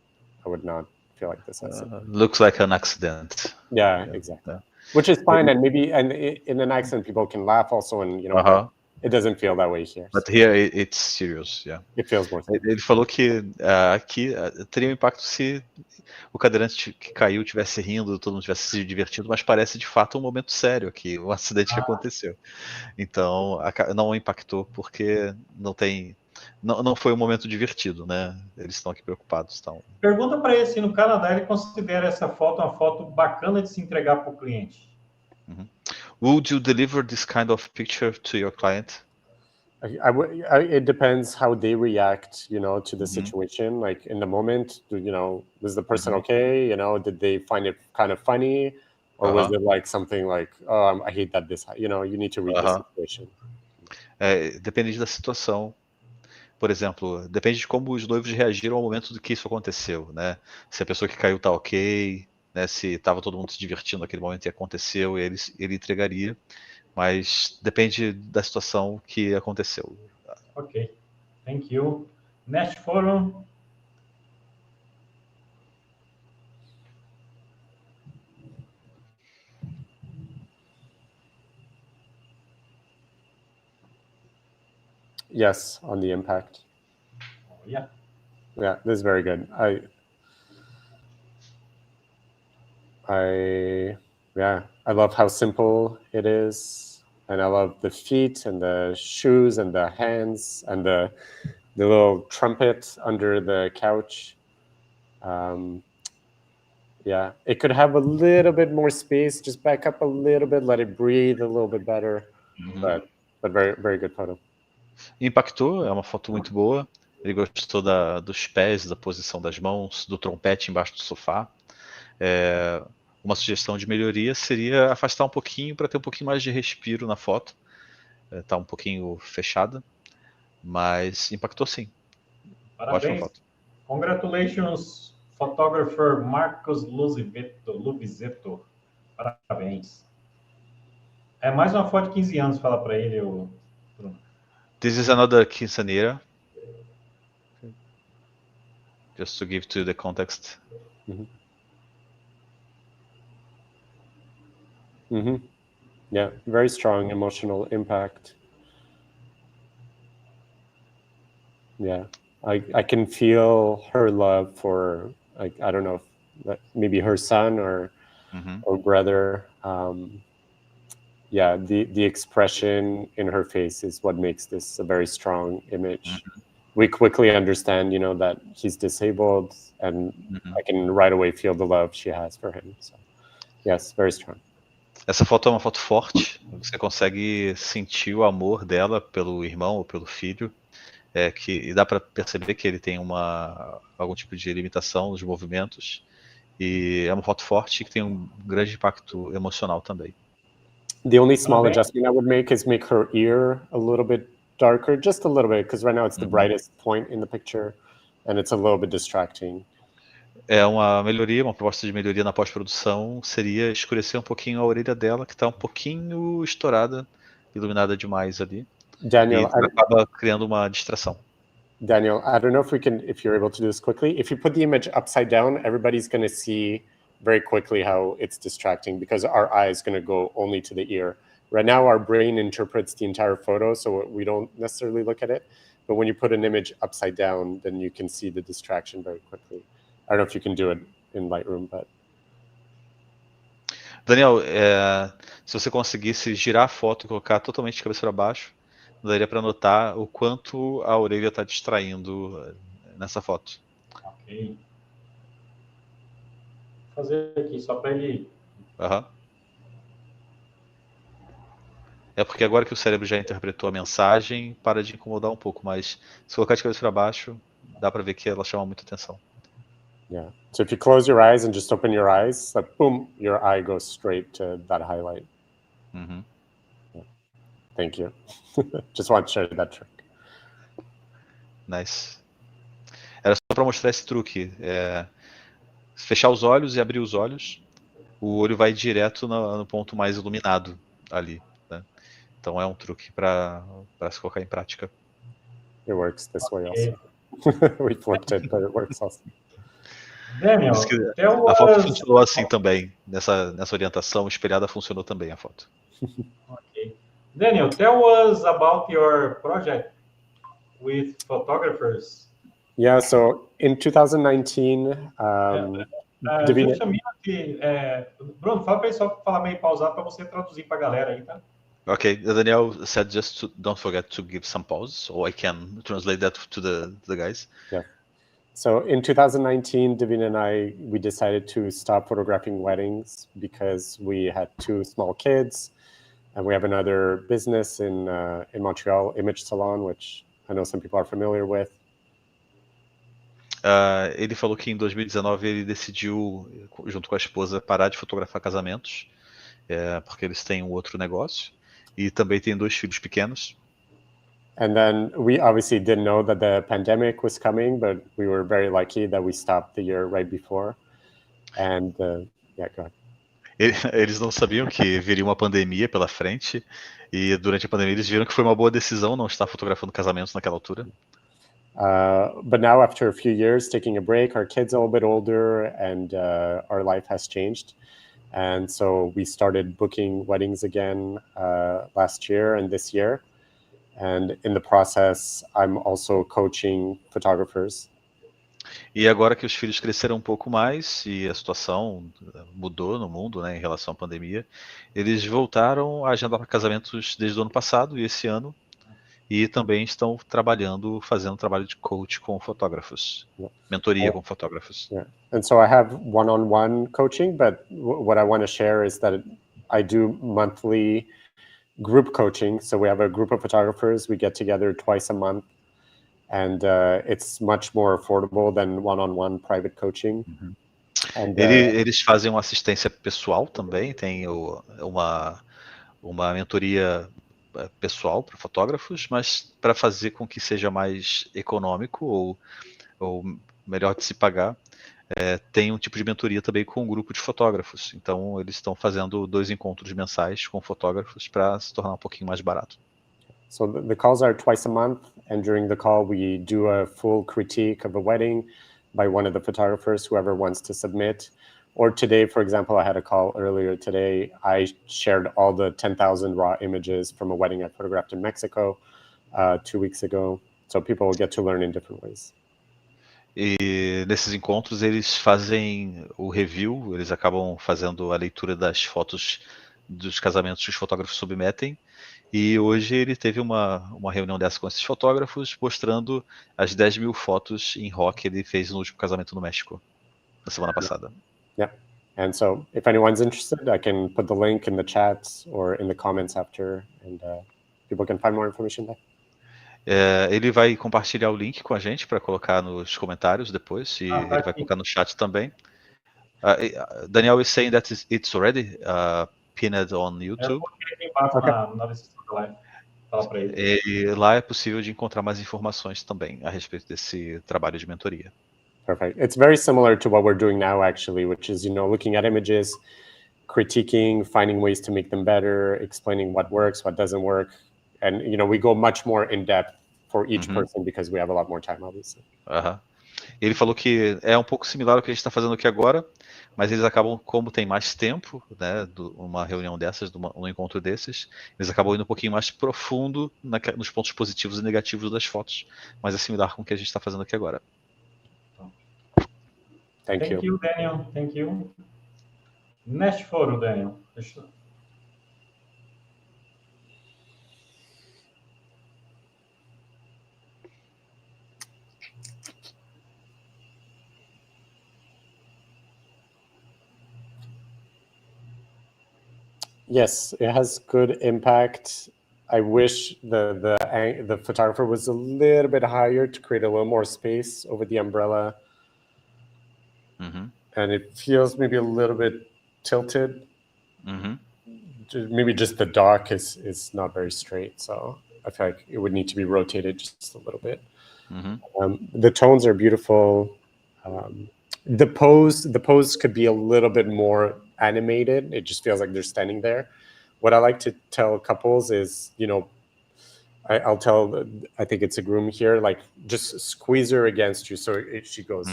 not feel like this. Looks like an accident. Yeah, exactly. Yeah. Which is fine, and maybe in an accident people can laugh also, and it doesn't feel that way here. But here it's serious, yeah. It feels more serious. Ele falou que aqui teria um impacto se o cadeirante que caiu estivesse rindo, todo mundo estivesse se divertindo, mas parece de fato um momento sério aqui, um acidente que aconteceu. Então não impactou porque não foi um momento divertido, né? Eles estão aqui preocupados. Pergunta para ele se no Canadá ele considera essa foto uma foto bacana de se entregar para o cliente. Would you deliver this kind of picture to your client? It depends how they react, to the situation. Like in the moment, was the person okay? Did they find it kind of funny? Or was it like something like, oh, I hate that this, you need to read the situation. Depende da situação. Por exemplo, depende de como os noivos reagiram ao momento do que isso aconteceu, né? Se a pessoa que caiu tá ok, né? Se estava todo mundo se divertindo naquele momento e aconteceu, ele entregaria. Mas depende da situação que aconteceu. Ok. Thank you. Next photo. Yes, on the impact. Yeah, this is very good. I love how simple it is, and I love the feet and the shoes and the hands and the the little trumpet under the couch. Yeah, it could have a little bit more space, just back up a little bit, let it breathe a little bit better, but very, very good photo. Impactou, é uma foto muito boa. Ele gostou dos pés, da posição das mãos, do trompete embaixo do sofá. Uma sugestão de melhoria seria afastar um pouquinho para ter um pouquinho mais de respiro na foto. Tá um pouquinho fechada, mas impactou sim. Parabéns. Ótima foto. Congratulations, photographer Marcos Luvizetto. Parabéns. É mais uma foto de 15 anos, fala para ele, Bruno. This is another quinceaneira. Just to give to the context. Yeah, very strong emotional impact. Yeah, I can feel her love for, like, I don't know, maybe her son or brother. Yeah, the expression in her face is what makes this a very strong image. We quickly understand, that he's disabled, and I can right away feel the love she has for him. So, yes, very strong. Essa foto é uma foto forte. Você consegue sentir o amor dela pelo irmão ou pelo filho. E dá para perceber que ele tem algum tipo de limitação nos movimentos. E é uma foto forte que tem um grande impacto emocional também. The only small adjustment I would make is make her ear a little bit darker, just a little bit, because right now it's the brightest point in the picture, and it's a little bit distracting. Uma proposta de melhoria na pós-produção seria escurecer um pouquinho a orelha dela, que está um pouquinho estourada, iluminada demais ali. Daniel, e acaba criando uma distração. Daniel, I don't know if you're able to do this quickly. If you put the image upside down, everybody's going to see very quickly how it's distracting, because our eye is going to go only to the ear. Right now, our brain interprets the entire photo, so we don't necessarily look at it. But when you put an image upside down, then you can see the distraction very quickly. I don't know if you can do it in Lightroom, but... Daniel, se você conseguisse girar a foto e colocar totalmente de cabeça para baixo, daria para notar o quanto a orelha está distraindo nessa foto. Ok. Vou fazer aqui só para ele... É porque agora que o cérebro já interpretou a mensagem, para de incomodar um pouco, mas se colocar de cabeça para baixo, dá para ver que ela chama muita atenção. Yeah. So if you close your eyes and just open your eyes, like boom, your eye goes straight to that highlight. Yeah. Thank you. Just want to share that trick. Nice. Era só para mostrar esse truque. Fechar os olhos e abrir os olhos, o olho vai direto no ponto mais iluminado ali. Né? Então é um truque para se colocar em prática. It works this way also. We flipped it, but it works also. Daniel, a foto funcionou assim também. Nessa orientação espelhada funcionou também a foto. Okay. Daniel, tell us about your project with photographers. Yeah, so in 2019, Davina... Bruno, fala para ele só falar meio pausado para você traduzir para a galera aí, tá? Okay, Daniel said don't forget to give some pause, so I can translate that to the guys. Yeah. So in 2019, Davina and we decided to stop photographing weddings because we had 2 small kids, and we have another business in Montreal, Image Salon, which I know some people are familiar with. Ele falou que em 2019 ele decidiu, junto com a esposa, parar de fotografar casamentos, porque eles têm um outro negócio, e também tem 2 filhos pequenos. And then we obviously didn't know that the pandemic was coming, but we were very lucky that we stopped the year right before. And yeah, go ahead. Eles não sabiam que viria uma pandemia pela frente, e durante a pandemia eles viram que foi uma boa decisão não estar fotografando casamentos naquela altura. But now, after a few years taking a break, our kids are a little bit older, and our life has changed. And so we started booking weddings again last year and this year. And in the process, I'm also coaching photographers. E agora que os filhos cresceram um pouco mais e a situação mudou no mundo, né, em relação à pandemia, eles voltaram a agendar casamentos desde o ano passado e esse ano. e também estão fazendo trabalho de coach com fotógrafos, mentoria com fotógrafos. Yeah. And so I have one-on-one coaching, but what I want to share is that I do monthly group coaching. So we have a group of photographers. We get together twice a month, and it's much more affordable than one-on-one private coaching. And, Eles fazem uma assistência pessoal também, tem uma mentoria pessoal para fotógrafos, mas para fazer com que seja mais econômico ou melhor de se pagar, tem um tipo de mentoria também com um grupo de fotógrafos. Então eles estão fazendo 2 encontros mensais com fotógrafos para se tornar um pouquinho mais barato. So the calls are twice a month, and during the call we do a full critique of a wedding by one of the photographers, whoever wants to submit. Or today, for example, I had a call earlier today. I shared all the 10,000 raw images from a wedding I photographed in Mexico 2 weeks ago. So people will get to learn in different ways. E nesses encontros eles fazem o review, eles acabam fazendo a leitura das fotos dos casamentos que os fotógrafos submetem. E hoje ele teve uma reunião dessa com esses fotógrafos, mostrando as 10.000 fotos em RAW que ele fez no último casamento no México, na semana passada. Yeah. And so if anyone's interested, I can put the link in the chat or in the comments after, and people can find more information there. Ele vai compartilhar o link com a gente para colocar nos comentários depois, e ele vai colocar no chat também. Daniel is saying that it's already pinned on YouTube. Na descrição da live. Fala para ele. E lá é possível de encontrar mais informações também a respeito desse trabalho de mentoria. Perfect. It's very similar to what we're doing now, actually, which is, looking at images, critiquing, finding ways to make them better, explaining what works, what doesn't work. And, we go much more in depth for each person because we have a lot more time, obviously. Ele falou que é um pouco similar ao que a gente está fazendo aqui agora, mas eles acabam, como tem mais tempo, né, uma reunião dessas, um encontro desses, eles acabam indo um pouquinho mais profundo nos pontos positivos e negativos das fotos, mas é similar com o que a gente está fazendo aqui agora. Thank you, Daniel. Thank you. Next photo, Daniel. Yes, it has good impact. I wish the photographer was a little bit higher to create a little more space over the umbrella. And it feels maybe a little bit tilted. Maybe just the dark is not very straight, so I feel like it would need to be rotated just a little bit. The tones are beautiful. The pose could be a little bit more animated. It just feels like they're standing there. What I like to tell couples is, I'll tell, I think it's a groom here, like just squeeze her against you so she goes,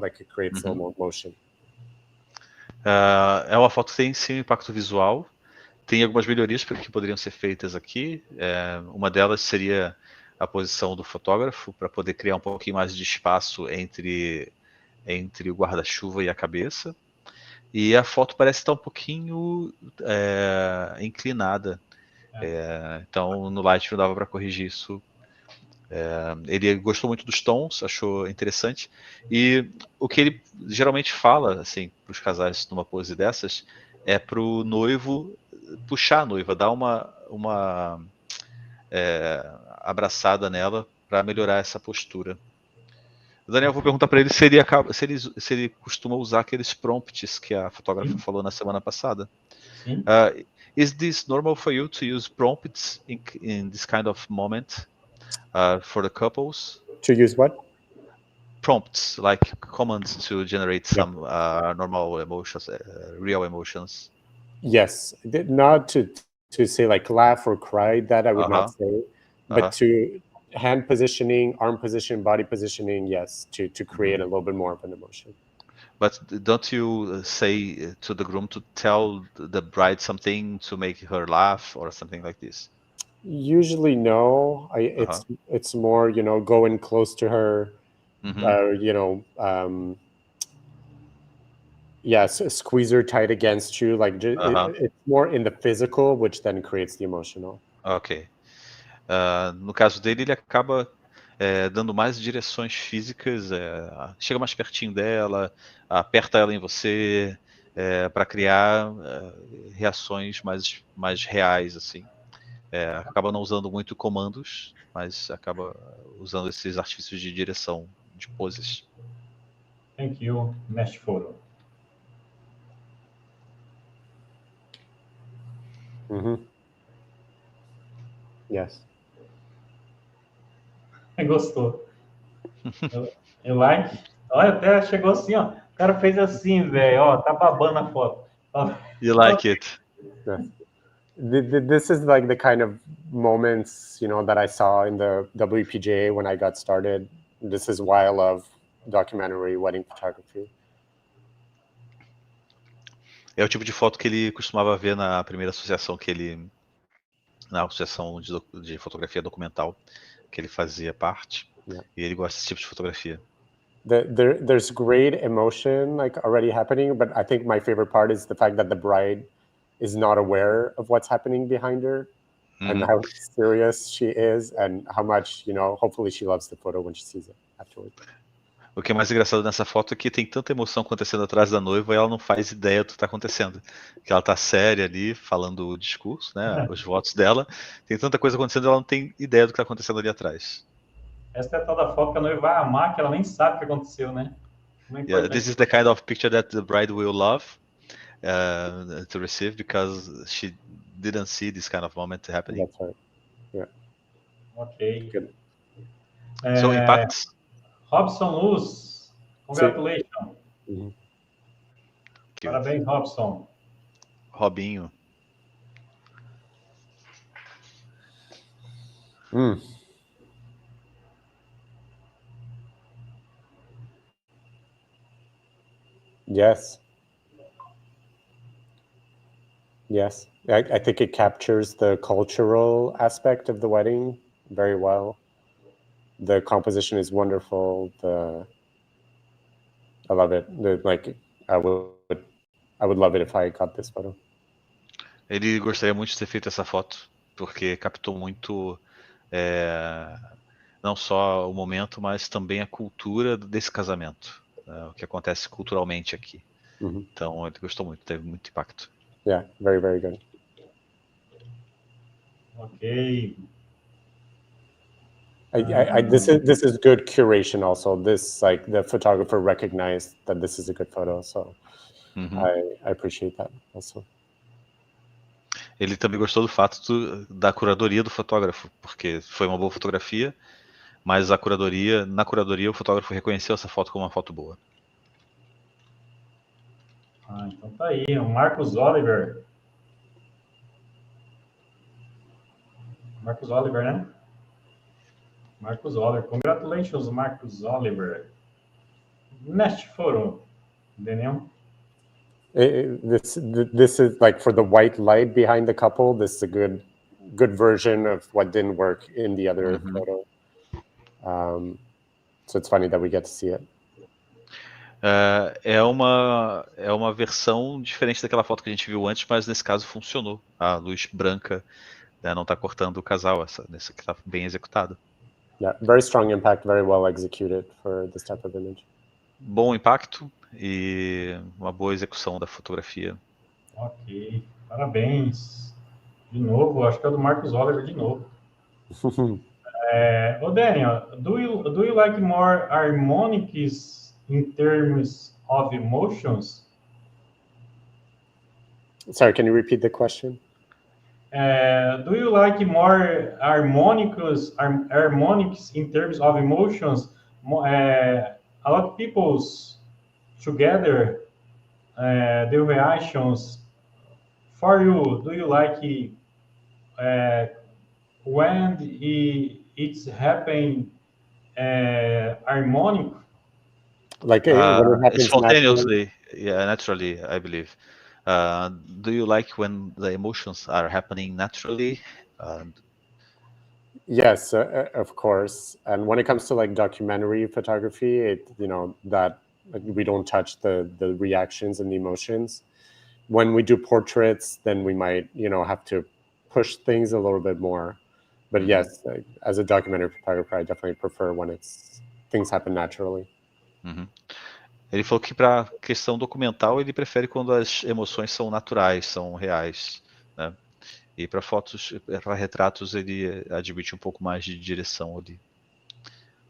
like it creates a little more motion. É uma foto que tem sim um impacto visual. Tem algumas melhorias que poderiam ser feitas aqui. Uma delas seria a posição do fotógrafo, para poder criar um pouquinho mais de espaço entre o guarda-chuva e a cabeça. E a foto parece estar um pouquinho inclinada. Então no Lightroom dava para corrigir isso. Ele gostou muito dos tons, achou interessante. E o que ele geralmente fala assim, para os casais numa pose dessas é para o noivo puxar a noiva, dar uma abraçada nela para melhorar essa postura. Daniel, vou perguntar para ele se ele costuma usar aqueles prompts que a fotógrafa falou na semana passada. Is this normal for you to use prompts in this kind of moment for the couples? To use what? Prompts, like commands to generate some normal emotions, real emotions. Yes, not to say like laugh or cry, that I would not say, but to hand positioning, arm position, body positioning, yes, to create a little bit more of an emotion. But don't you say to the groom to tell the bride something to make her laugh or something like this? Usually no. It's more, going close to her, squeeze her tight against you. Like it's more in the physical, which then creates the emotional. Ok. No caso dele, ele acaba dando mais direções físicas, chega mais pertinho dela, aperta ela em você, para criar reações mais reais, assim. Acaba não usando muito comandos, mas acaba usando esses artifícios de direção, de poses. Thank you. Next photo. Yes. Gostou. Eu like. Olha, até chegou assim, ó. O cara fez assim, velho. Ó, tá babando a foto. You like it? Yes. This is like the kind of moments, that I saw in the WPJ when I got started. This is why I love documentary wedding photography. É o tipo de foto que ele costumava ver na primeira associação na associação de fotografia documental que ele fazia parte. Yeah. E ele gosta desse tipo de fotografia. There's great emotion like already happening, but I think my favorite part is the fact that the bride is not aware of what's happening behind her and how serious she is and how much, hopefully she loves the photo when she sees it afterwards. O que é mais engraçado nessa foto é que tem tanta emoção acontecendo atrás da noiva e ela não faz ideia do que está acontecendo. Que ela está séria ali, falando o discurso, né, os votos dela. Tem tanta coisa acontecendo e ela não tem ideia do que está acontecendo ali atrás. Essa é a tal da foto que a noiva vai amar, que ela nem sabe o que aconteceu, né? Yeah, this is the kind of picture that the bride will love to receive because she didn't see this kind of moment happening. That's right. Yeah. Ok. Good. So, impacts? Robson Luz, congratulations. Parabéns, Robson. Robinho. Yes. I think it captures the cultural aspect of the wedding very well. The composition is wonderful. I love it. I would love it if I got this photo. Ele gostaria muito de ter feito essa foto, porque captou muito não só o momento, mas também a cultura desse casamento, o que acontece culturalmente aqui. Então ele gostou muito, teve muito impacto. Yeah, very, very good. Ok. This is good curation also. This, like, the photographer recognized that this is a good photo, so I appreciate that also. Ele também gostou do fato da curadoria do fotógrafo, porque foi uma boa fotografia, mas na curadoria o fotógrafo reconheceu essa foto como uma foto boa. Então tá aí, o Marcos Oliver. Marcos Oliver, né? Marcos Oliver. Congratulations, Marcos Oliver. Next photo, Daniel. This is like for the white light behind the couple. This is a good version of what didn't work in the other photo. So it's funny that we get to see it. É uma versão diferente daquela foto que a gente viu antes, mas nesse caso funcionou. A luz branca não está cortando o casal, nessa que está bem executada. Yeah, very strong impact, very well executed for this type of image. Bom impacto e uma boa execução da fotografia. Ok, parabéns. De novo, acho que é do Marcos Oliver de novo. Daniel, do you like more harmonics in terms of emotions? Sorry, can you repeat the question? Do you like more harmonics in terms of emotions? A lot of people's together, the reactions. For you, do you like when it's happening harmonic? Like when it happens spontaneously, naturally, I believe. Do you like when the emotions are happening naturally? Yes, of course. And when it comes to like documentary photography, that we don't touch the reactions and the emotions. When we do portraits, then we might, have to push things a little bit more. But yes, as a documentary photographer, I definitely prefer when things happen naturally. Ele falou que para questão documental ele prefere quando as emoções são naturais, são reais, né? E para fotos, para retratos, ele admite um pouco mais de direção ali,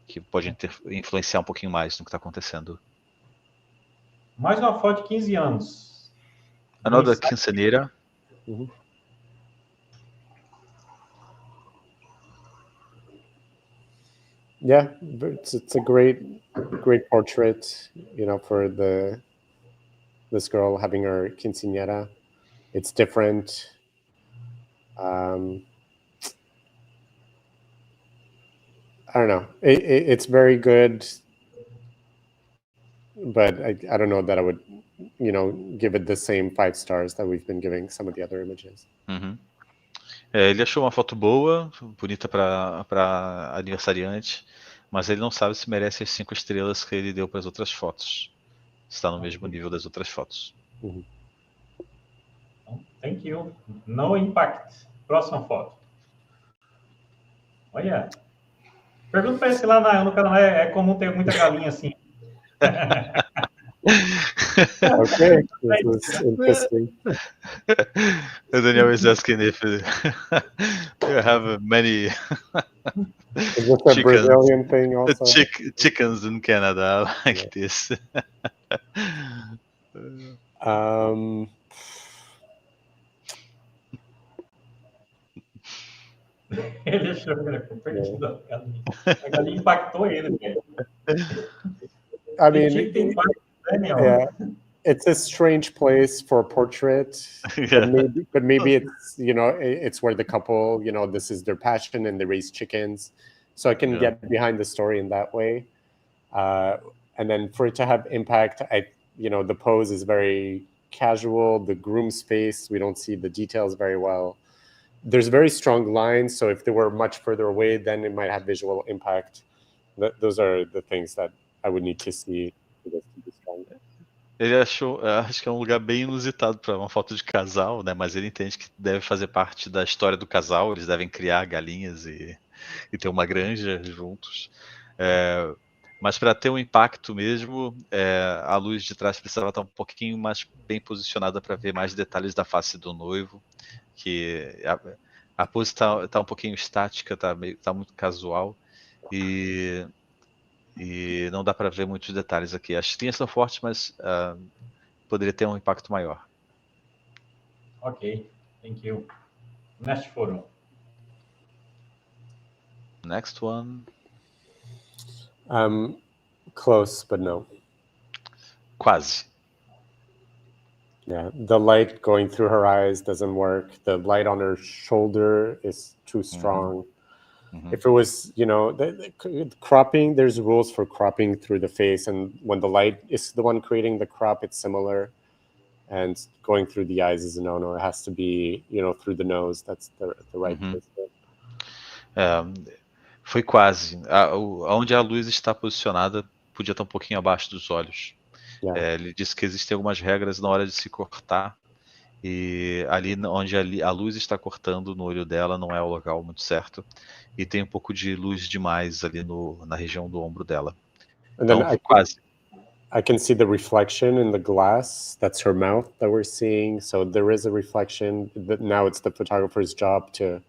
que pode influenciar um pouquinho mais no que está acontecendo. Mais uma foto de 15 anos. Another quinceaneira. Yeah, it's a great portrait, for this girl having her quinceañera. It's different. I don't know. It's very good, but I don't know that I would, give it the same 5 stars that we've been giving some of the other images. Ele achou uma foto boa, bonita para aniversariante, mas ele não sabe se merece as 5 estrelas que ele deu para as outras fotos. Está no mesmo nível das outras fotos. Thank you. No impact. Próxima foto. Olha. Pergunta para esse lá no canal. É comum ter muita galinha assim. Okay, this is interesting. Daniel is asking if you have many Is this a Brazilian thing also? Chickens in Canada like this. Ele achou que ele ficou perdido. A galinha impactou ele. I mean, yeah, it's a strange place for a portrait, but maybe it's, it's where the couple, this is their passion and they raise chickens. So I can get behind the story in that way. And then for it to have impact, the pose is very casual. The groom's face, we don't see the details very well. There's very strong lines, so if they were much further away, then it might have visual impact. Those are the things that I would need to see for this to be strong. Ele achou, acho que é um lugar bem inusitado para uma foto de casal, né? Mas ele entende que deve fazer parte da história do casal. Eles devem criar galinhas e ter uma granja juntos. Mas para ter um impacto mesmo, a luz de trás precisava estar um pouquinho mais bem posicionada para ver mais detalhes da face do noivo. Que a pose tá um pouquinho estática, tá muito casual e não dá para ver muitos detalhes aqui. As linhas são fortes, mas poderia ter um impacto maior. Ok, thank you. Next photo. Next one. Close, but no. Quase. Yeah, the light going through her eyes doesn't work. The light on her shoulder is too strong. If it was, the cropping, there's rules for cropping through the face. And when the light is the one creating the crop, it's similar. And going through the eyes is a no-no. It has to be, through the nose. That's the right place. Foi quase. Onde a luz está posicionada, podia estar um pouquinho abaixo dos olhos. Ele disse que existem algumas regras na hora de se cortar, e ali onde a luz está cortando no olho dela não é o local muito certo, e tem um pouco de luz demais ali na região do ombro dela. Então, quase. I can see the reflection in the glass. That's her mouth that we're seeing. So there is a reflection. Now it's the photographer's job to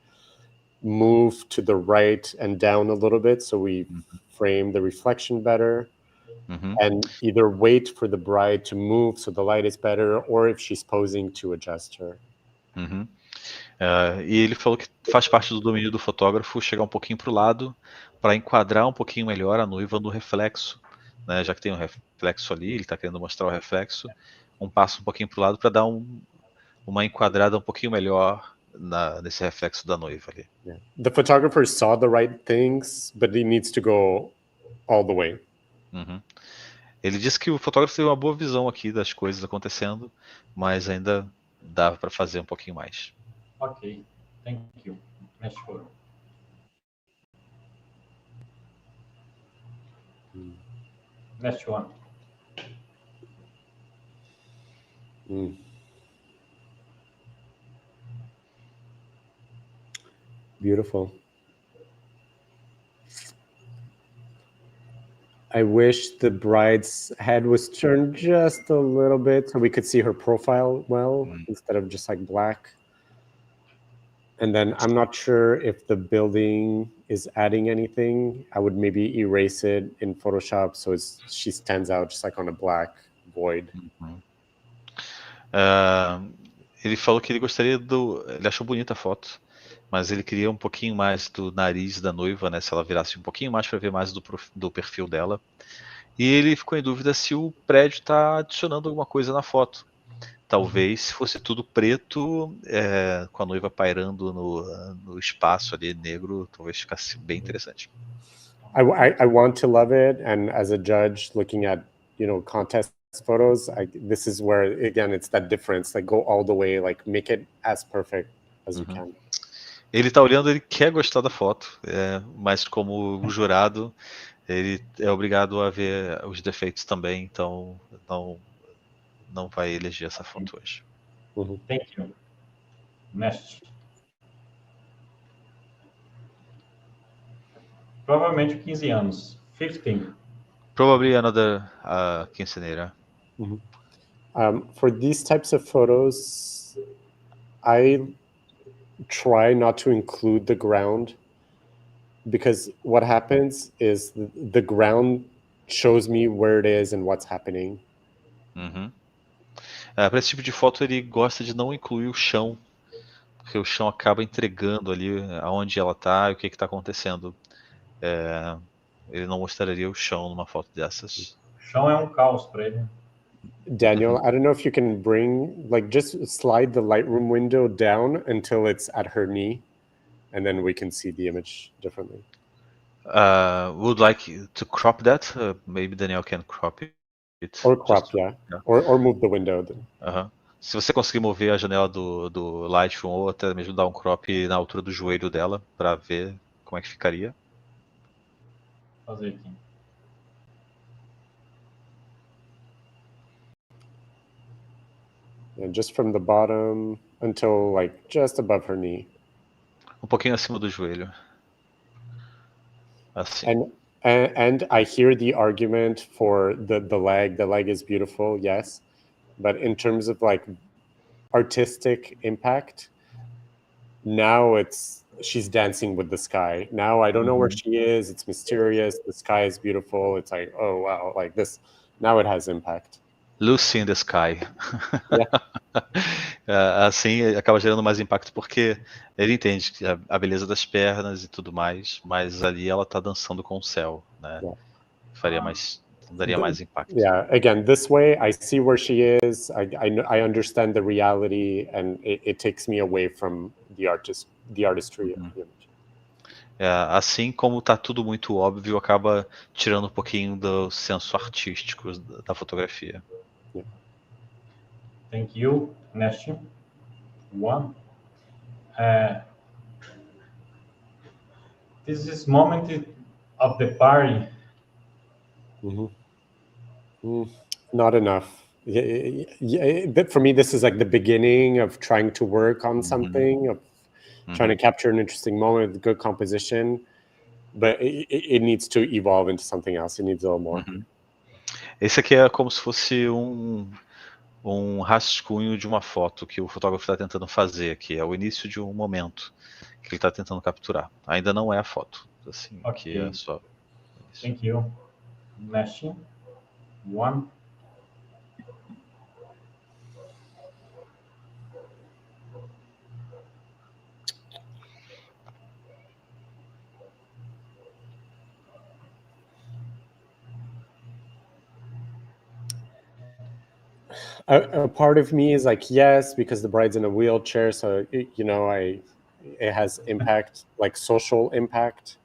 move to the right and down a little bit so we frame the reflection better. And either wait for the bride to move so the light is better, or if she's posing, to adjust her. E ele falou que faz parte do domínio do fotógrafo chegar um pouquinho para o lado para enquadrar um pouquinho melhor a noiva no reflexo, né? Já que tem um reflexo ali, ele está querendo mostrar o reflexo, um passo um pouquinho para o lado para dar uma enquadrada um pouquinho melhor nesse reflexo da noiva ali. The photographer saw the right things, but he needs to go all the way. Ele disse que o fotógrafo teve uma boa visão aqui das coisas acontecendo, mas ainda dava para fazer um pouquinho mais. Ok, thank you. Next photo. Next one. Beautiful. I wish the bride's head was turned just a little bit so we could see her profile well instead of just like black. And then I'm not sure if the building is adding anything. I would maybe erase it in Photoshop so she stands out just like on a black void. Ele falou que ele gostaria ele achou bonita a foto, mas ele queria um pouquinho mais do nariz da noiva, né? Se ela virasse um pouquinho mais para ver mais do perfil dela. E ele ficou em dúvida se o prédio está adicionando alguma coisa na foto. Talvez se fosse tudo preto, com a noiva pairando no espaço ali negro, talvez ficasse bem interessante. I want to love it, and as a judge looking at, contest photos, this is where, again, it's that difference, like go all the way, like make it as perfect as you can. Ele tá olhando, ele quer gostar da foto, mas como o jurado, ele é obrigado a ver os defeitos também, então não vai eleger essa foto hoje. Thank you. Next. Provavelmente 15 anos. 15. Probably another quinceañera. For these types of photos, I try not to include the ground, because what happens is the ground shows me where it is and what's happening. Para esse tipo de foto, ele gosta de não incluir o chão, porque o chão acaba entregando ali aonde ela tá e o que está acontecendo. Ele não mostraria o chão numa foto dessas. O chão é um caos para ele. Daniel, I don't know if you can just slide the Lightroom window down until it's at her knee, and then we can see the image differently. Would like to crop that? Maybe Daniel can crop it. Or crop, yeah. Or move the window. Se você conseguir mover a janela do Lightroom ou até mesmo dar um crop na altura do joelho dela para ver como é que ficaria. Vou fazer aqui. And just from the bottom until like just above her knee. Um pouquinho acima do joelho. Assim. And I hear the argument for the leg. The leg is beautiful, yes. But in terms of like artistic impact, now she's dancing with the sky. Now I don't know where she is. It's mysterious. The sky is beautiful. It's like, oh, wow, like this. Now it has impact. Lucy in the Sky. Assim acaba gerando mais impacto porque ele entende a beleza das pernas e tudo mais, mas ali ela tá dançando com o céu, né? Daria mais impacto. Yeah, again, this way I see where she is. I understand the reality, and it takes me away from the artistry of the image. Assim como tá tudo muito óbvio, acaba tirando um pouquinho do senso artístico da fotografia. Thank you. Next one. This is moment of the party. Not enough. But for me, this is like the beginning of trying to work on something, of trying to capture an interesting moment with good composition. But it needs to evolve into something else. It needs a little more. Esse aqui é como se fosse um rascunho de uma foto que o fotógrafo está tentando fazer aqui. É o início de um momento que ele está tentando capturar. Ainda não é a foto. Assim, aqui é só. Thank you. Next one. A part of me is like, yes, because the bride's in a wheelchair, so it has impact, like social impact.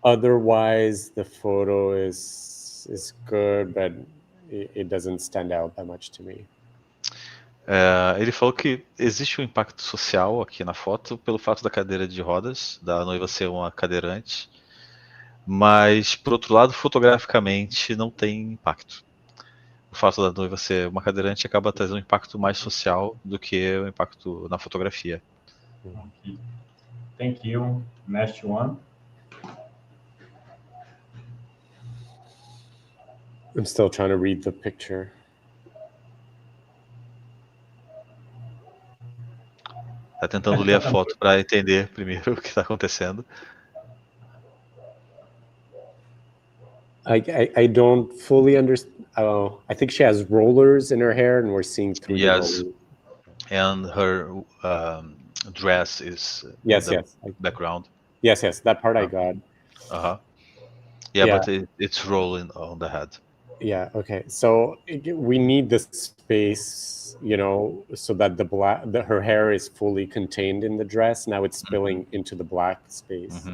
Otherwise, the photo is good, but it doesn't stand out that much to me. Ele falou que existe um impacto social aqui na foto pelo fato da cadeira de rodas, da noiva ser uma cadeirante, mas, por outro lado, fotograficamente não tem impacto. O fato da noiva ser uma cadeirante acaba trazendo um impacto mais social do que o impacto na fotografia. Thank you. Next one. I'm still trying to read the picture. Tá tentando ler a foto para entender primeiro o que está acontecendo. I don't fully understand. Oh, I think she has rollers in her hair, and we're seeing through the Yes, rollers. and her dress is Yes, in the yes, background. yes. That part I got. Yeah, Yeah. but it's rolling on the head. Yeah. Okay. So we need the space, so that her hair is fully contained in the dress. Now it's spilling into the black space.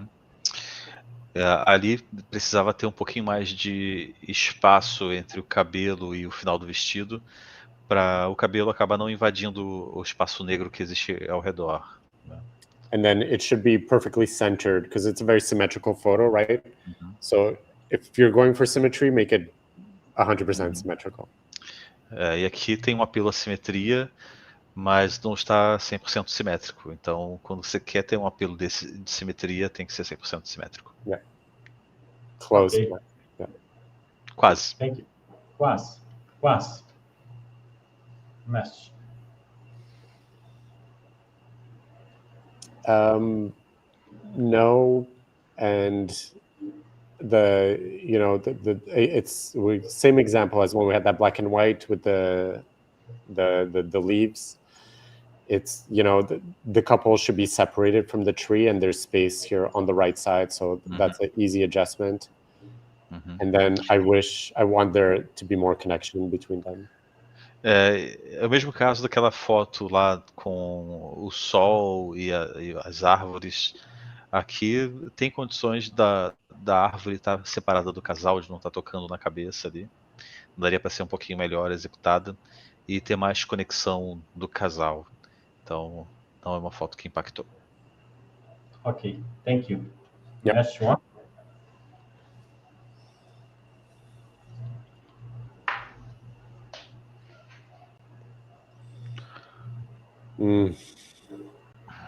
Ali precisava ter um pouquinho mais de espaço entre o cabelo e o final do vestido, para o cabelo acabar não invadindo o espaço negro que existe ao redor. And then it should be perfectly centered because it's a very symmetrical photo, right? So if you're going for symmetry, make it 100% symmetrical. E aqui tem um apelo à simetria, mas não está 100% simétrico. Então, quando você quer ter um apelo de simetria, tem que ser 100% simétrico. Yeah. Close. Okay. Yeah. Quase. Thank you. Quase. Mestre. No, and it's same example as when we had that black and white with the leaves. It's the couple should be separated from the tree, and there's space here on the right side, so that's an easy adjustment. And then I want there to be more connection between them. É o mesmo caso daquela foto lá com o sol e as árvores. Aqui tem condições da árvore estar separada do casal, de não estar tocando na cabeça ali. Daria para ser um pouquinho melhor executada e ter mais conexão do casal. Então, não é uma foto que impactou. Ok, thank you. Yep. Next one.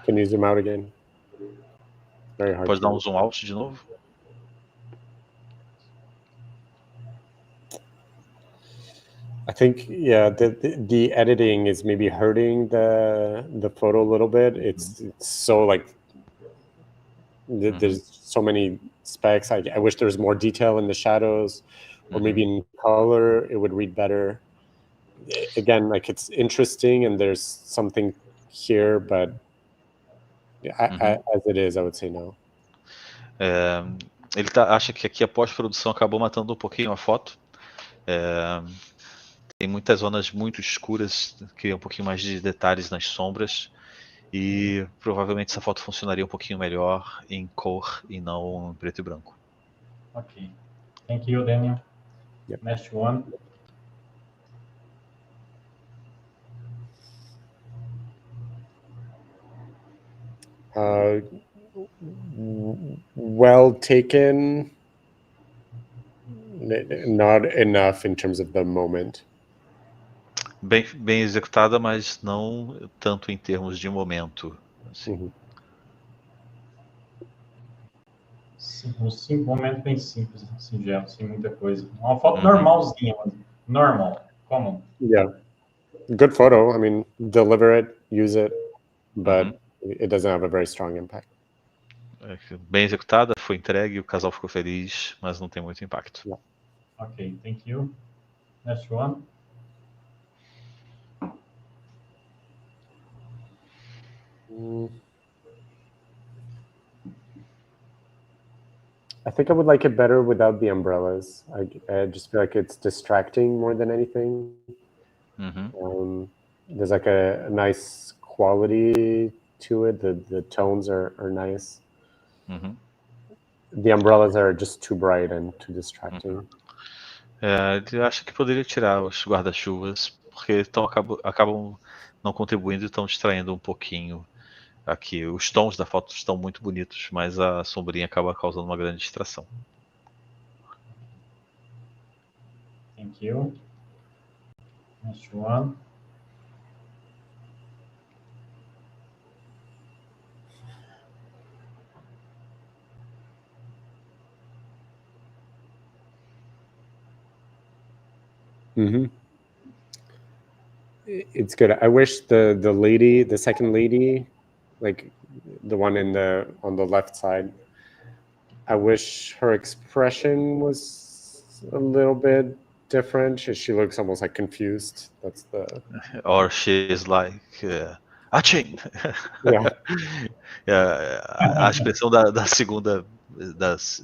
Can you zoom out again? Very hard. Pode dar um zoom out de novo? I think, yeah, the editing is maybe hurting the photo a little bit. It's so there's so many specks. I wish there was more detail in the shadows, or maybe in color it would read better. Again, it's interesting and there's something here, but as it is, I would say no. Ele acha que aqui a pós-produção acabou matando um pouquinho a foto. Tem muitas zonas muito escuras, queria um pouquinho mais de detalhes nas sombras. E provavelmente essa foto funcionaria um pouquinho melhor em cor e não em preto e branco. Ok. Thank you, Daniel. Yep. Next one. Well taken, not enough in terms of the moment. Bem executada, mas não tanto em termos de momento. Assim. Um momento bem simples, singelo, sem muita coisa. Uma foto normalzinha, normal, common. Yeah, good photo. I mean, deliver it, use it, but it doesn't have a very strong impact. Bem executada, foi entregue, o casal ficou feliz, mas não tem muito impacto. Yeah. Ok, thank you. Next one. I think I would like it better without the umbrellas. I just feel like it's distracting more than anything. There's a nice quality to it. The tones are nice. The umbrellas are just too bright and too distracting. Ele acha que poderia tirar os guarda-chuvas, porque acabam não contribuindo e estão distraindo um pouquinho. Aqui, os tons da foto estão muito bonitos, mas a sombrinha acaba causando uma grande distração. Thank you. Next one. Mm-hmm. It's good. I wish the second lady, like the one on the left side, I wish her expression was a little bit different. She looks almost like confused. That's the Or she is like, aching! yeah. A expressão da segunda,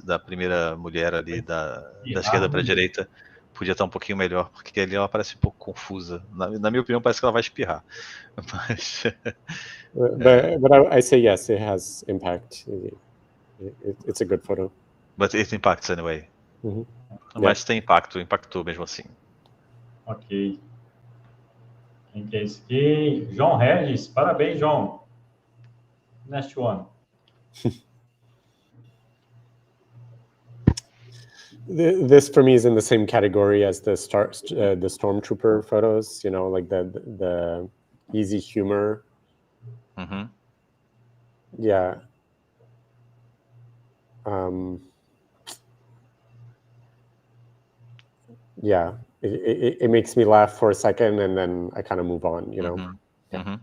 da primeira mulher ali, da esquerda para a direita, podia estar um pouquinho melhor, porque ali ela parece um pouco confusa. Na minha opinião, parece que ela vai espirrar. Mas, But I say yes, it has impact. It's a good photo. but it impacts anyway. Mm-hmm. Mas tem impactou mesmo assim. Ok. Quem que é esse aqui? João Regis. Parabéns, João. Next one. This for me is in the same category as the stormtrooper photos. You know, like the easy humor. Mm-hmm. Yeah. Yeah. It makes me laugh for a second and then I kind of move on, you know. Uhum. Uhum.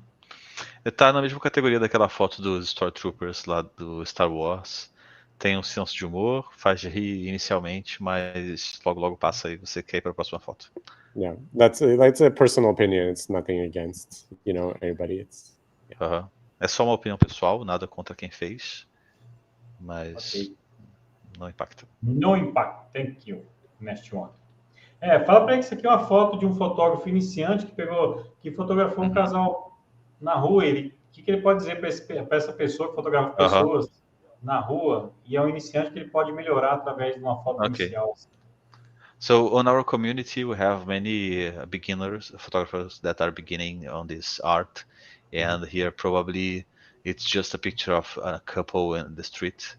Tá na mesma categoria daquela foto dos Stormtroopers lá do Star Wars. Tem um senso de humor, faz rir inicialmente, mas logo passa e você quer ir para a próxima foto. Yeah, that's a personal opinion. It's nothing against, you know, anybody. It's yeah. É só uma opinião pessoal, nada contra quem fez, mas não impacta. No impact. Thank you. Next one. Fala para ele que isso aqui é uma foto de um fotógrafo iniciante que fotografou um casal na rua. O que ele pode dizer para essa pessoa que fotografa pessoas na rua e é um iniciante que ele pode melhorar através de uma foto inicial? So on our community, we have many beginners, photographers that are beginning on this art, and here probably it's just a picture of a couple in the street.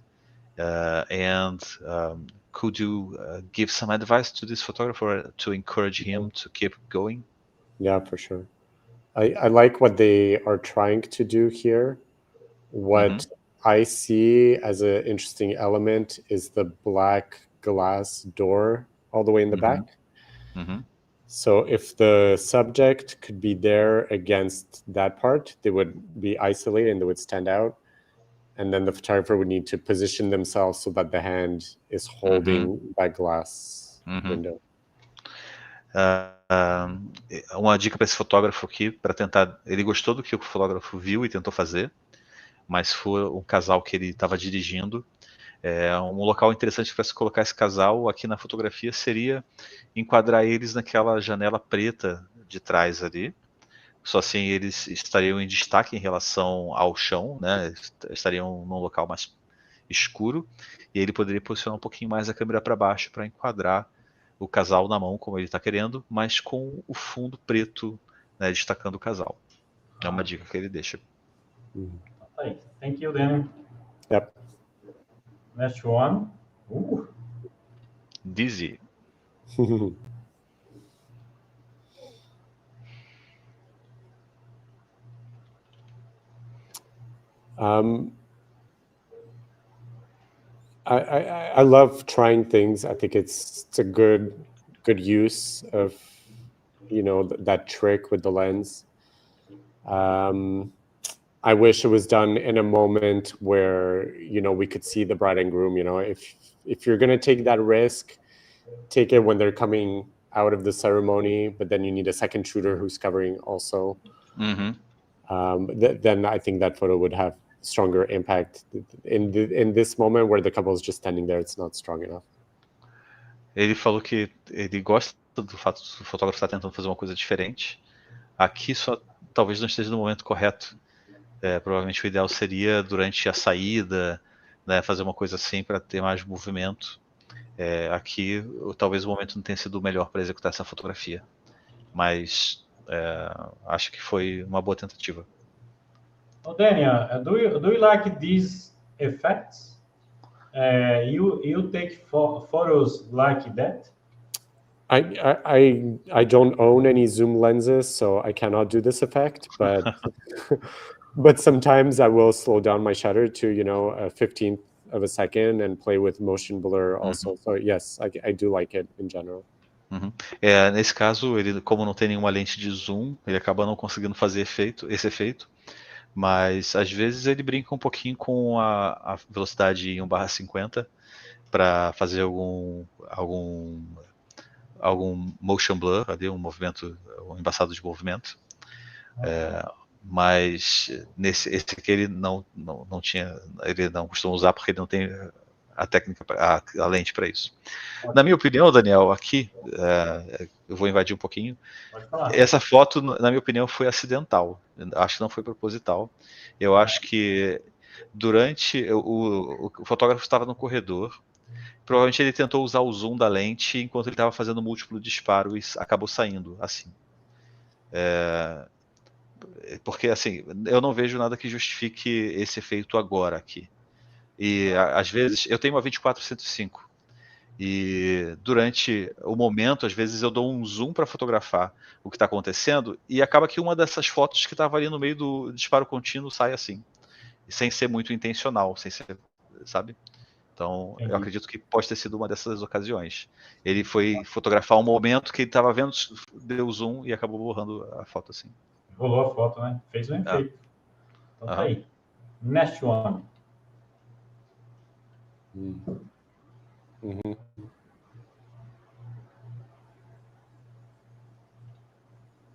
Could you give some advice to this photographer to encourage him to keep going? Yeah, for sure. I like what they are trying to do here. What I see as an interesting element is the black glass door all the way in the back. So if the subject could be there against that part, they would be isolated and they would stand out. And then the photographer would need to position themselves so that the hand is holding that glass window. Uma dica para esse fotógrafo aqui, para tentar. Ele gostou do que o fotógrafo viu e tentou fazer, mas foi um casal que ele estava dirigindo. Um local interessante para se colocar esse casal aqui na fotografia seria enquadrar eles naquela janela preta de trás ali. Só assim eles estariam em destaque em relação ao chão, né? Estariam num local mais escuro e ele poderia posicionar um pouquinho mais a câmera para baixo para enquadrar o casal na mão como ele está querendo, mas com o fundo preto, né, destacando o casal. É uma dica que ele deixa. Thank you, Daniel. Yep. Next one. Dizzy. I love trying things. I think it's a good use of, you know, that trick with the lens. I wish it was done in a moment where, you know, we could see the bride and groom. You know, if you're gonna take that risk, take it when they're coming out of the ceremony, but then you need a second shooter who's covering also. Then I think that photo would have stronger impact. In this moment where the couple is just standing there, it's not strong enough. Ele falou que ele gosta do fato do fotógrafo estar tentando fazer uma coisa diferente. Aqui só talvez não esteja no momento correto. Provavelmente o ideal seria durante a saída, né, fazer uma coisa assim para ter mais movimento. Aqui talvez o momento não tenha sido o melhor para executar essa fotografia, mas acho que foi uma boa tentativa. Daniel, do you like these effects? You take photos like that? I don't own any zoom lenses, so I cannot do this effect, but but sometimes I will slow down my shutter to, you know, a 15th of a second and play with motion blur also. So yes, I do like it in general. Nesse caso, ele, como não tem nenhuma lente de zoom, ele acaba não conseguindo fazer esse efeito, mas às vezes ele brinca um pouquinho com a velocidade em 1/50 para fazer algum motion blur ali, um embaçado de movimento. Mas esse aqui ele não tinha, ele não costuma usar porque ele não tem a técnica, a lente para isso. Na minha opinião, Daniel, aqui eu vou invadir um pouquinho. Essa foto, na minha opinião, foi acidental. Acho que não foi proposital. Eu acho que durante o fotógrafo estava no corredor. Provavelmente ele tentou usar o zoom da lente enquanto ele estava fazendo múltiplo disparo e acabou saindo assim. Porque assim, eu não vejo nada que justifique esse efeito agora aqui. E às vezes eu tenho uma 24-105 e durante o momento, às vezes eu dou um zoom para fotografar o que está acontecendo e acaba que uma dessas fotos que estava ali no meio do disparo contínuo sai assim, sem ser muito intencional, sem ser, sabe? Então, eu acredito que pode ter sido uma dessas ocasiões. Ele foi fotografar um momento que ele estava vendo, deu zoom e acabou borrando a foto assim. Rolou a foto, né? Fez o efeito. Então tá aí. Next one.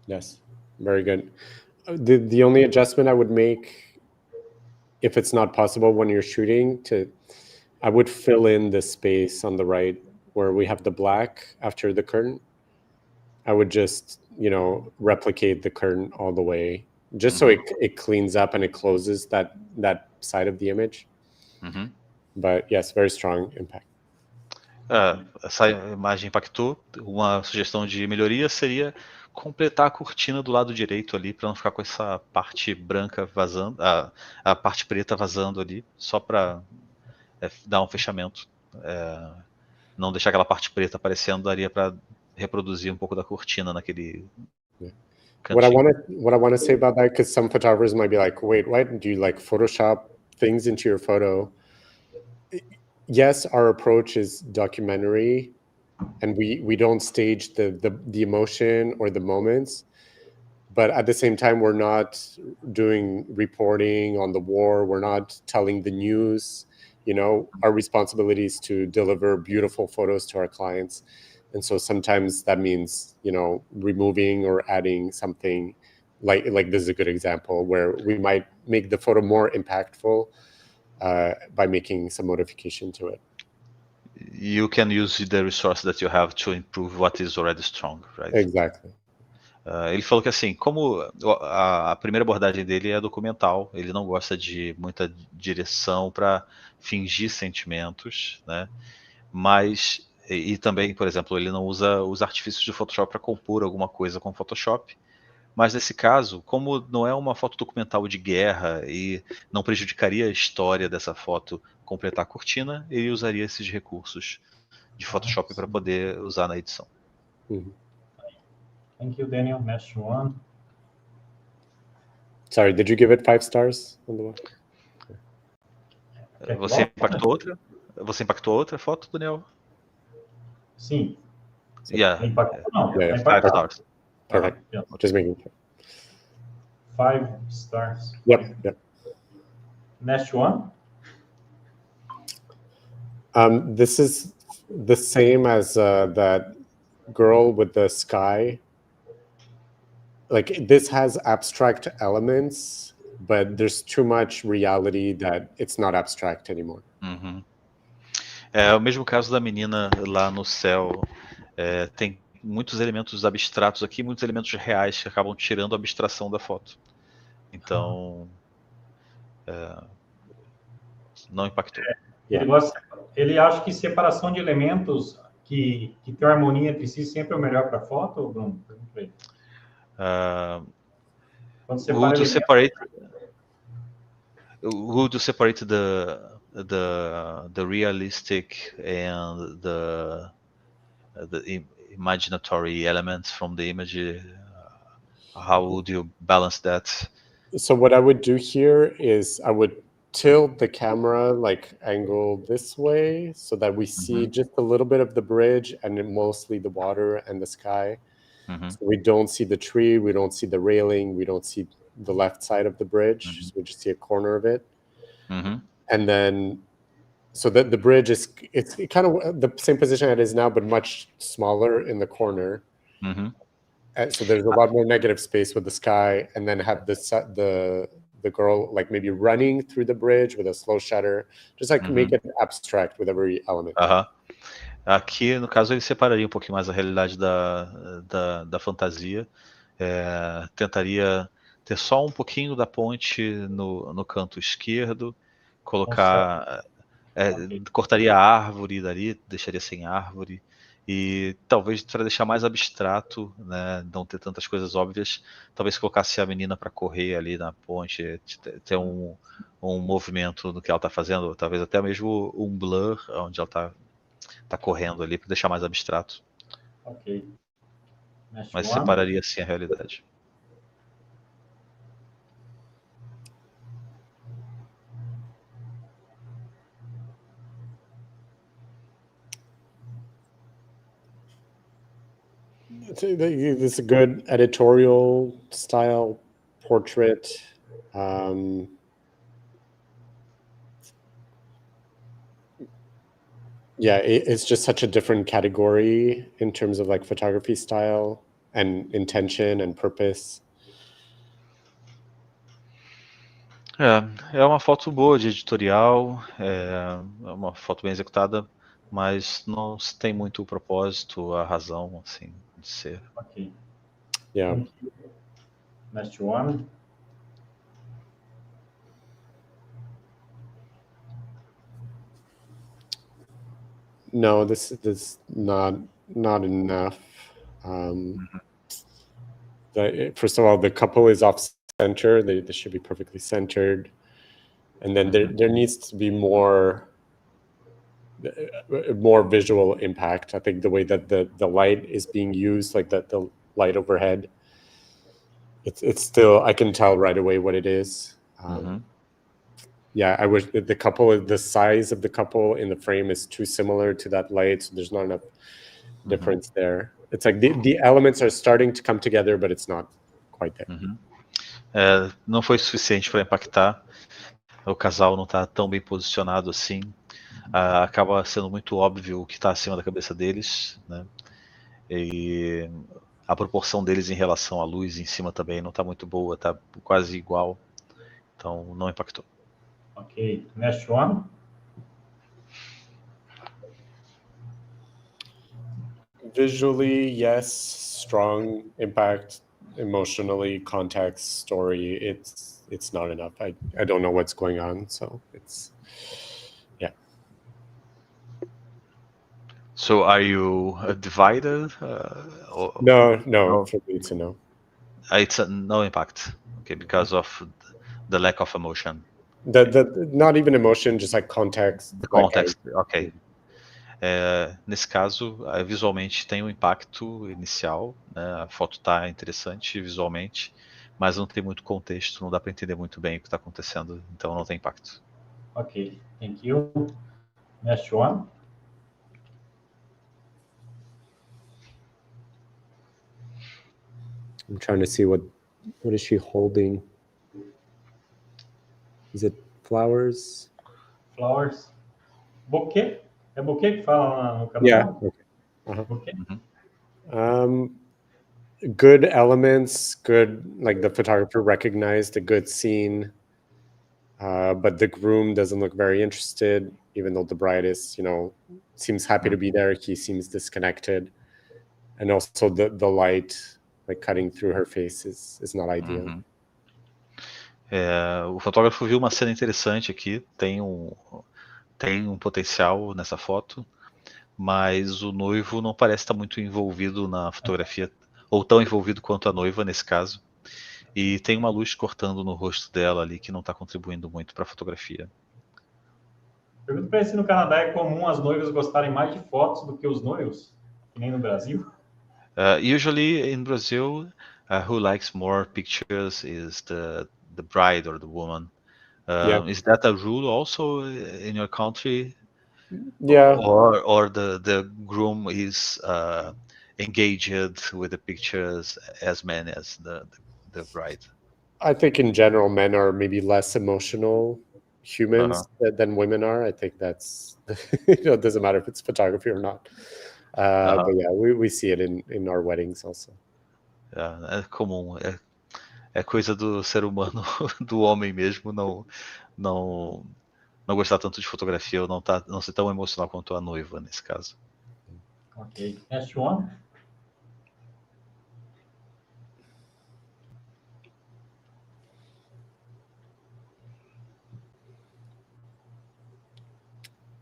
Yes, very good. The only adjustment I would make, if it's not possible when you're shooting, I would fill in the space on the right where we have the black after the curtain. I would just, replicate the curtain all the way, just so it cleans up and it closes that side of the image. But yes, very strong impact. Essa imagem impactou. Uma sugestão de melhoria seria completar a cortina do lado direito ali, para não ficar com essa parte branca vazando, a parte preta vazando ali, só para dar um fechamento. Não deixar aquela parte preta aparecendo, daria para reproduzir um pouco da cortina naquele cantinho. What I want to say about that, because some photographers might be like, wait, why do you like Photoshop things into your photo? Yes, our approach is documentary, and we don't stage the emotion or the moments, but at the same time, we're not doing reporting on the war. We're not telling the news. Our responsibility is to deliver beautiful photos to our clients. And so sometimes that means, removing or adding something like this is a good example where we might make the photo more impactful by making some modification to it. You can use the resource that you have to improve what is already strong, right? Exactly. Ele falou que assim, como a primeira abordagem dele é documental, ele não gosta de muita direção para fingir sentimentos, né? Mas, e também, por exemplo, ele não usa os artifícios de Photoshop para compor alguma coisa com Photoshop. Mas nesse caso, como não é uma foto documental de guerra e não prejudicaria a história dessa foto completar a cortina, ele usaria esses recursos de Photoshop para poder usar na edição. Thank you, Daniel. Next one. Sorry, did you give it 5 stars on the one? Você impactou outra? Você impactou outra foto, Daniel? Sim. Yeah. Impactou, não. Yeah, 5 stars. Perfect. Just making sure. 5 stars. Yep. Next one. This is the same as that girl with the sky. Like, this has abstract elements, but there's too much reality that it's not abstract anymore. É o mesmo caso da menina lá no céu. Tem muitos elementos abstratos aqui, muitos elementos reais que acabam tirando a abstração da foto. Então, não impactou. Ele acha que separação de elementos que tem harmonia entre si sempre é o melhor para a foto, Bruno? Would you separate the realistic and the imaginatory elements from the image? How would you balance that? So what I would do here is I would tilt the camera like angle this way so that we see just a little bit of the bridge and then mostly the water and the sky. So we don't see the tree, we don't see the railing, we don't see the left side of the bridge, so we just see a corner of it. And then, so that the bridge is, it's kind of the same position it is now, but much smaller in the corner. And so there's a lot more negative space with the sky, and then have the girl like maybe running through the bridge with a slow shutter, just like make it abstract with every element. Aqui, no caso, ele separaria um pouquinho mais a realidade da fantasia. Tentaria ter só um pouquinho da ponte no canto esquerdo, colocar... cortaria a árvore dali, deixaria sem árvore. E talvez para deixar mais abstrato, né, não ter tantas coisas óbvias, talvez colocasse a menina para correr ali na ponte, ter um movimento no que ela está fazendo, talvez até mesmo um blur onde ela tá correndo ali, para deixar mais abstrato. Ok. Mas separaria sim a realidade. This is a good editorial style portrait. Yeah, it's just such a different category in terms of like photography style and intention and purpose. É uma foto boa de editorial, é uma foto bem executada, mas não se tem muito o propósito, a razão, assim, de ser. Ok. Yeah. Next one. No, this is not enough. First of all, the couple is off center. They should be perfectly centered, and then there needs to be more visual impact. I think the way that the light is being used, like the light overhead, it's still, I can tell right away what it is. Yeah, I wish the size of the couple in the frame is too similar to that light, so there's not enough difference there. It's like the elements are starting to come together, but it's not quite there. Não foi suficiente para impactar. O casal não está tão bem posicionado assim. Acaba sendo muito óbvio o que está acima da cabeça deles, né? E a proporção deles em relação à luz em cima também não está muito boa, está quase igual. Então não impactou. Ok, next one. Visually, yes, strong impact. Emotionally, context, story, it's not enough. I don't know what's going on, so it's, yeah. So are you divided? No, for me to know. It's no impact, okay, because of the lack of emotion. Not even emotion, just like context. The context, ok. Nesse caso, visualmente tem um impacto inicial, né? A foto está interessante visualmente, mas não tem muito contexto, não dá para entender muito bem o que está acontecendo, então não tem impacto. Ok, thank you. Next one. I'm trying to see what is she holding? Is it flowers? Flowers. Buquê? É buquê que fala no canal? Yeah. Okay. Buquê. Good elements, good, like the photographer recognized a good scene, but the groom doesn't look very interested, even though the bride is, seems happy to be there. He seems disconnected. And also the light, like cutting through her face is not ideal. O fotógrafo viu uma cena interessante aqui, tem um potencial nessa foto, mas o noivo não parece estar muito envolvido na fotografia, ou tão envolvido quanto a noiva nesse caso, e tem uma luz cortando no rosto dela ali que não está contribuindo muito para a fotografia. Pergunto para se no Canadá é comum as noivas gostarem mais de fotos do que os noivos, que nem no Brasil. Usually in Brazil, who likes more pictures is the bride or the woman, Yeah. Is that a rule also in your country? Yeah, Or the groom is engaged with the pictures as men as the bride? I think in general, men are maybe less emotional Uh-huh. humans than women are. I think that's, it doesn't matter if it's photography or not. But yeah, we see it in our weddings also. É comum, é coisa do ser humano, do homem mesmo, não gostar tanto de fotografia ou não ser tão emocional quanto a noiva nesse caso. Okay, next one.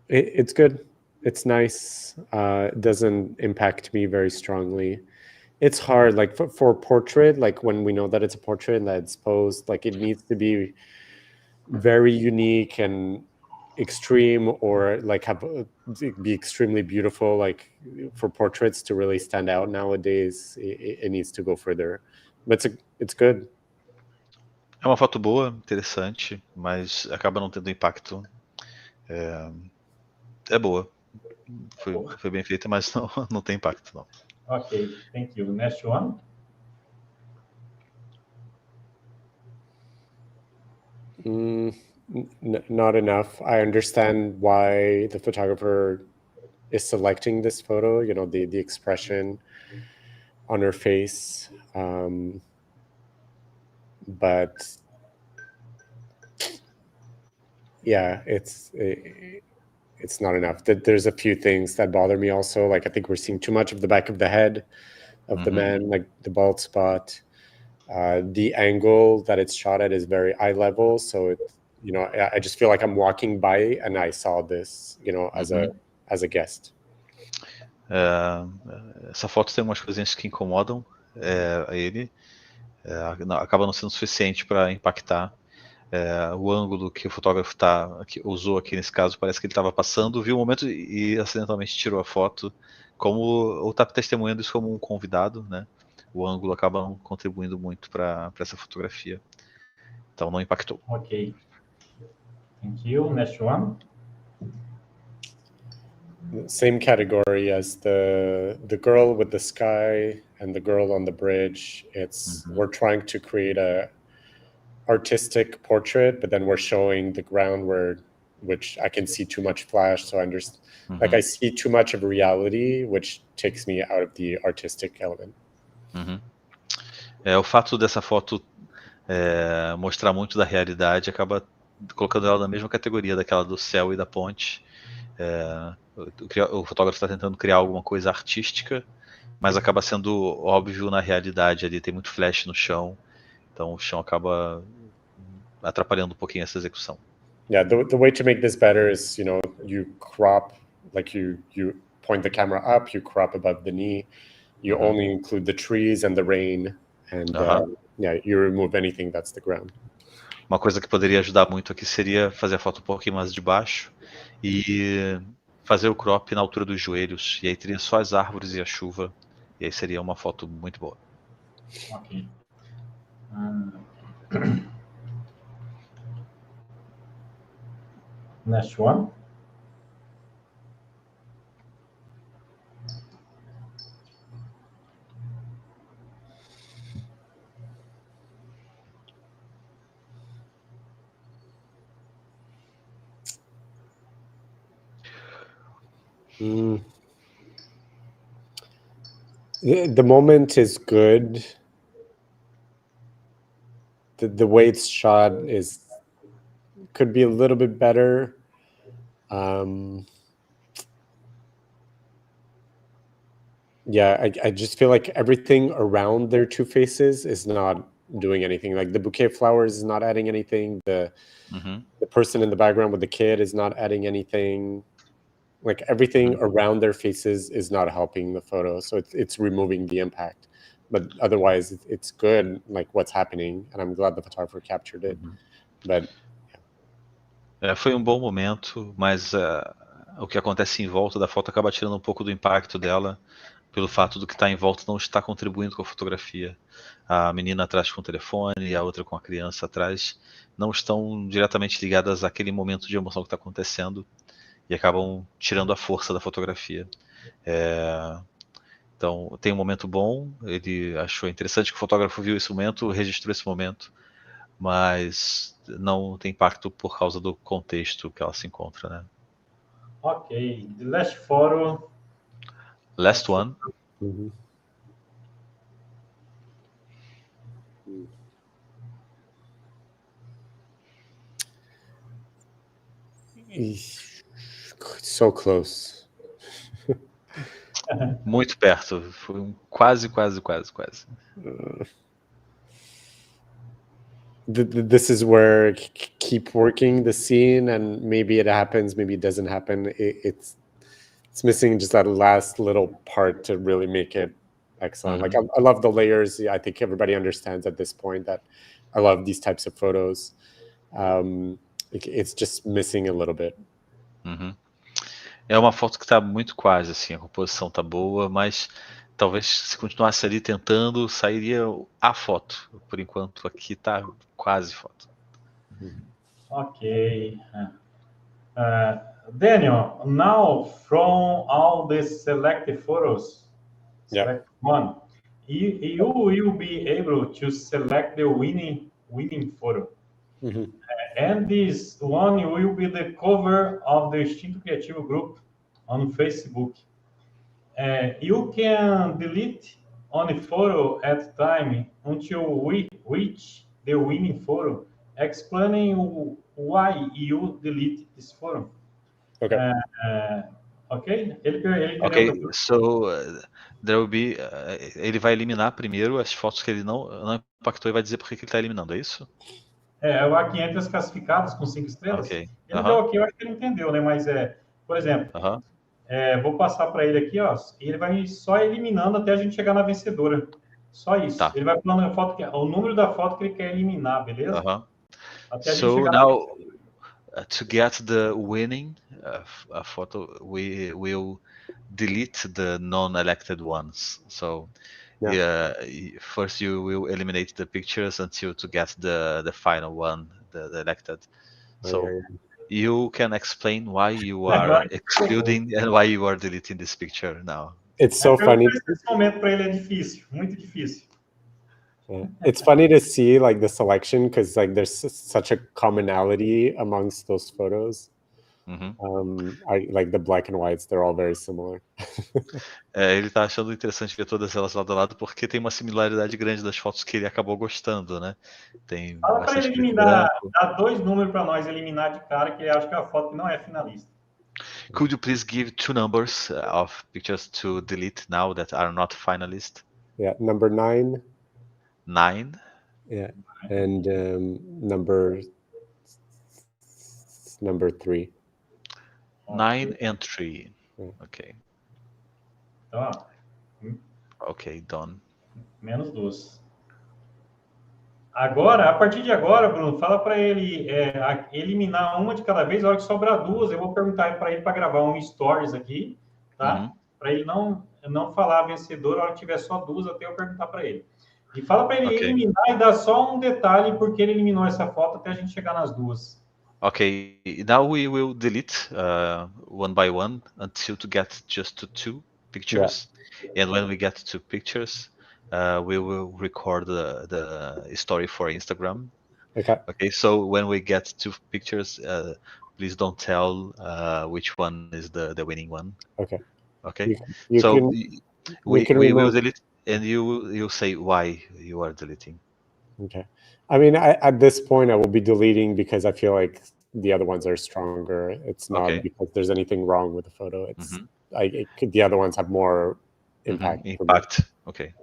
It's good. It's nice. It doesn't impact me very strongly. It's hard, like for portrait, like when we know that it's a portrait and that it's posed, like it needs to be very unique and extreme, or like be extremely beautiful. Like for portraits to really stand out nowadays, it needs to go further. But it's good. É uma foto boa, interessante, mas acaba não tendo impacto. É boa. Foi bem feita, mas não tem impacto, não. Okay, thank you. Next one. Not enough. I understand why the photographer is selecting this photo, you know, the expression on her face. But yeah, it's not enough. There's a few things that bother me also. Like I think we're seeing too much of the back of the head of the man, like the bald spot. The angle that it's shot at is very eye level, so it, you know, I just feel like I'm walking by and I saw this, you know, as a guest. Essa foto tem umas coisinhas que incomodam a ele. Acaba não sendo suficiente para impactar. O ângulo que o fotógrafo usou aqui nesse caso, parece que ele estava passando, viu o momento e acidentalmente tirou a foto, ou está testemunhando isso como um convidado, né? O ângulo acaba não contribuindo muito para essa fotografia. Então não impactou. Okay. Thank you. Next one. Same category as the girl with the sky and the girl on the bridge. It's we're trying to create a artistic portrait, but then we're showing the ground which I can see too much flash, so I understand. Like I see too much of reality, which takes me out of the artistic element. O fato dessa foto mostrar muito da realidade acaba colocando ela na mesma categoria daquela do céu e da ponte. O fotógrafo está tentando criar alguma coisa artística, mas acaba sendo óbvio na realidade. Ali tem muito flash no chão, então o chão acaba atrapalhando um pouquinho essa execução. Yeah, the way to make this better is, you know, you crop, like you point the camera up, you crop above the knee, you only include the trees and the rain, and yeah, you remove anything that's the ground. Uma coisa que poderia ajudar muito aqui seria fazer a foto um pouquinho mais de baixo e fazer o crop na altura dos joelhos, e aí teria só as árvores e a chuva, e aí seria uma foto muito boa. Okay. Next one. The moment is good. The way it's shot could be a little bit better. Yeah, I just feel like everything around their two faces is not doing anything. Like the bouquet of flowers is not adding anything. The person in the background with the kid is not adding anything. Like everything around their faces is not helping the photo. So it's removing the impact. But otherwise, it's good, like what's happening. And I'm glad the photographer captured it. But foi um bom momento, mas o que acontece em volta da foto acaba tirando um pouco do impacto dela. pelo fato do que está em volta não estar contribuindo com a fotografia. A menina atrás com o telefone e a outra com a criança atrás não estão diretamente ligadas àquele momento de emoção que está acontecendo e acabam tirando a força da fotografia. Então, tem um momento bom, ele achou interessante que o fotógrafo viu esse momento, registrou esse momento, mas não tem impacto por causa do contexto que ela se encontra, né? Ok, the last photo. Last one. Mhm. So close. Muito perto, foi um quase. This is where keep working the scene, and maybe it happens, maybe it doesn't happen. It's missing just that last little part to really make it excellent. Like I love the layers. I think everybody understands at this point that I love these types of photos. It's just missing a little bit. É uma foto que está muito quase, assim, a composição está boa, mas talvez se continuasse ali tentando, sairia a foto. Por enquanto aqui está quase foto. Ok. Daniel, now from all the selected photos, select one, you will be able to select the winning photo. And this one will be the cover of the Instinto Criativo group on Facebook. You can delete only photo at a time until we reach the winning photo, explaining why you delete this photo. Okay. Ok? Ok, so there will be, ele vai eliminar primeiro as fotos que ele não impactou e vai dizer por que ele está eliminando, é isso? O Aqui entre as classificadas com 5 estrelas. Ok. Ele deu ok, eu acho que ele entendeu, né? Mas, por exemplo, vou passar para ele aqui, ó, e ele vai só eliminando até a gente chegar na vencedora. Só isso. Tá. Ele vai falando a foto o número da foto que ele quer eliminar, beleza? Até a gente So chegar now, to get the winning photo, we will delete the non-elected ones. So first you will eliminate the pictures until to get the final one, the elected. So you can explain why you are excluding and why you are deleting this picture now. It's so funny. Esse momento para ele é difícil, muito difícil. It's funny to see like the selection because like there's such a commonality amongst those photos. Like the black and whites, they're all very similar. Ele tá achando interessante ver todas elas lado a lado porque tem uma similaridade grande das fotos que ele acabou gostando, né? Tem Fala para ele eliminar, dá 2 números para nós eliminar de cara, que eu acho que é a foto que não é finalista. Could you please give 2 numbers of pictures to delete now that are not finalist? Yeah, number 9. 9. Yeah, and number 3. 9 and 3. Ok. Então, ok, done. Menos 2. Agora, a partir de agora, Bruno, fala para ele eliminar uma de cada vez. A hora que sobrar 2, eu vou perguntar para ele para gravar um stories aqui, tá? Para ele não falar a vencedora, a hora que tiver só 2, até eu perguntar para ele. E fala para ele eliminar e dar só um detalhe porque ele eliminou essa foto até a gente chegar nas 2. Okay, now we will delete one by one until to get just to 2 pictures. And when we get 2 pictures, we will record the story for Instagram. Okay, so when we get 2 pictures, please don't tell which one is the winning one. Okay. We will delete, and you'll say why you are deleting. Okay. I mean, at this point, I will be deleting because I feel like the other ones are stronger. It's not because there's anything wrong with the photo. It's the other ones have more impact. Ok.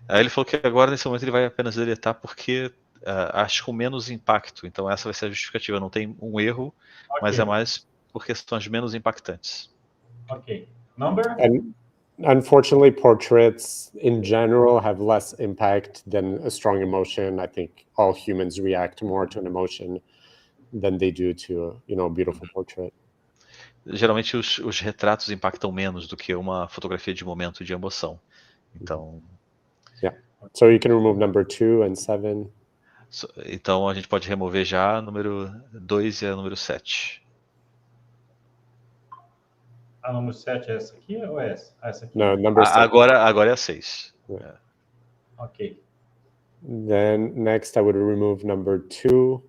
Ele falou que agora, nesse momento, ele vai apenas deletar porque acho com menos impacto. Então, essa vai ser a justificativa. Não tem um erro, mas é mais porque são as menos impactantes. Ok. Number? And unfortunately, portraits in general have less impact than a strong emotion. I think all humans react more to an emotion than they do to, a beautiful portrait. Geralmente os retratos impactam menos do que uma fotografia de momento de emoção. Então, Yeah. So you can remove number 2 and 7. então a gente pode remover já a número 2 e a número 7. A número 7 é essa aqui ou é essa? Essa aqui. No, number 7. Agora é a 6. Yeah. Ok. Then next I would remove number 2.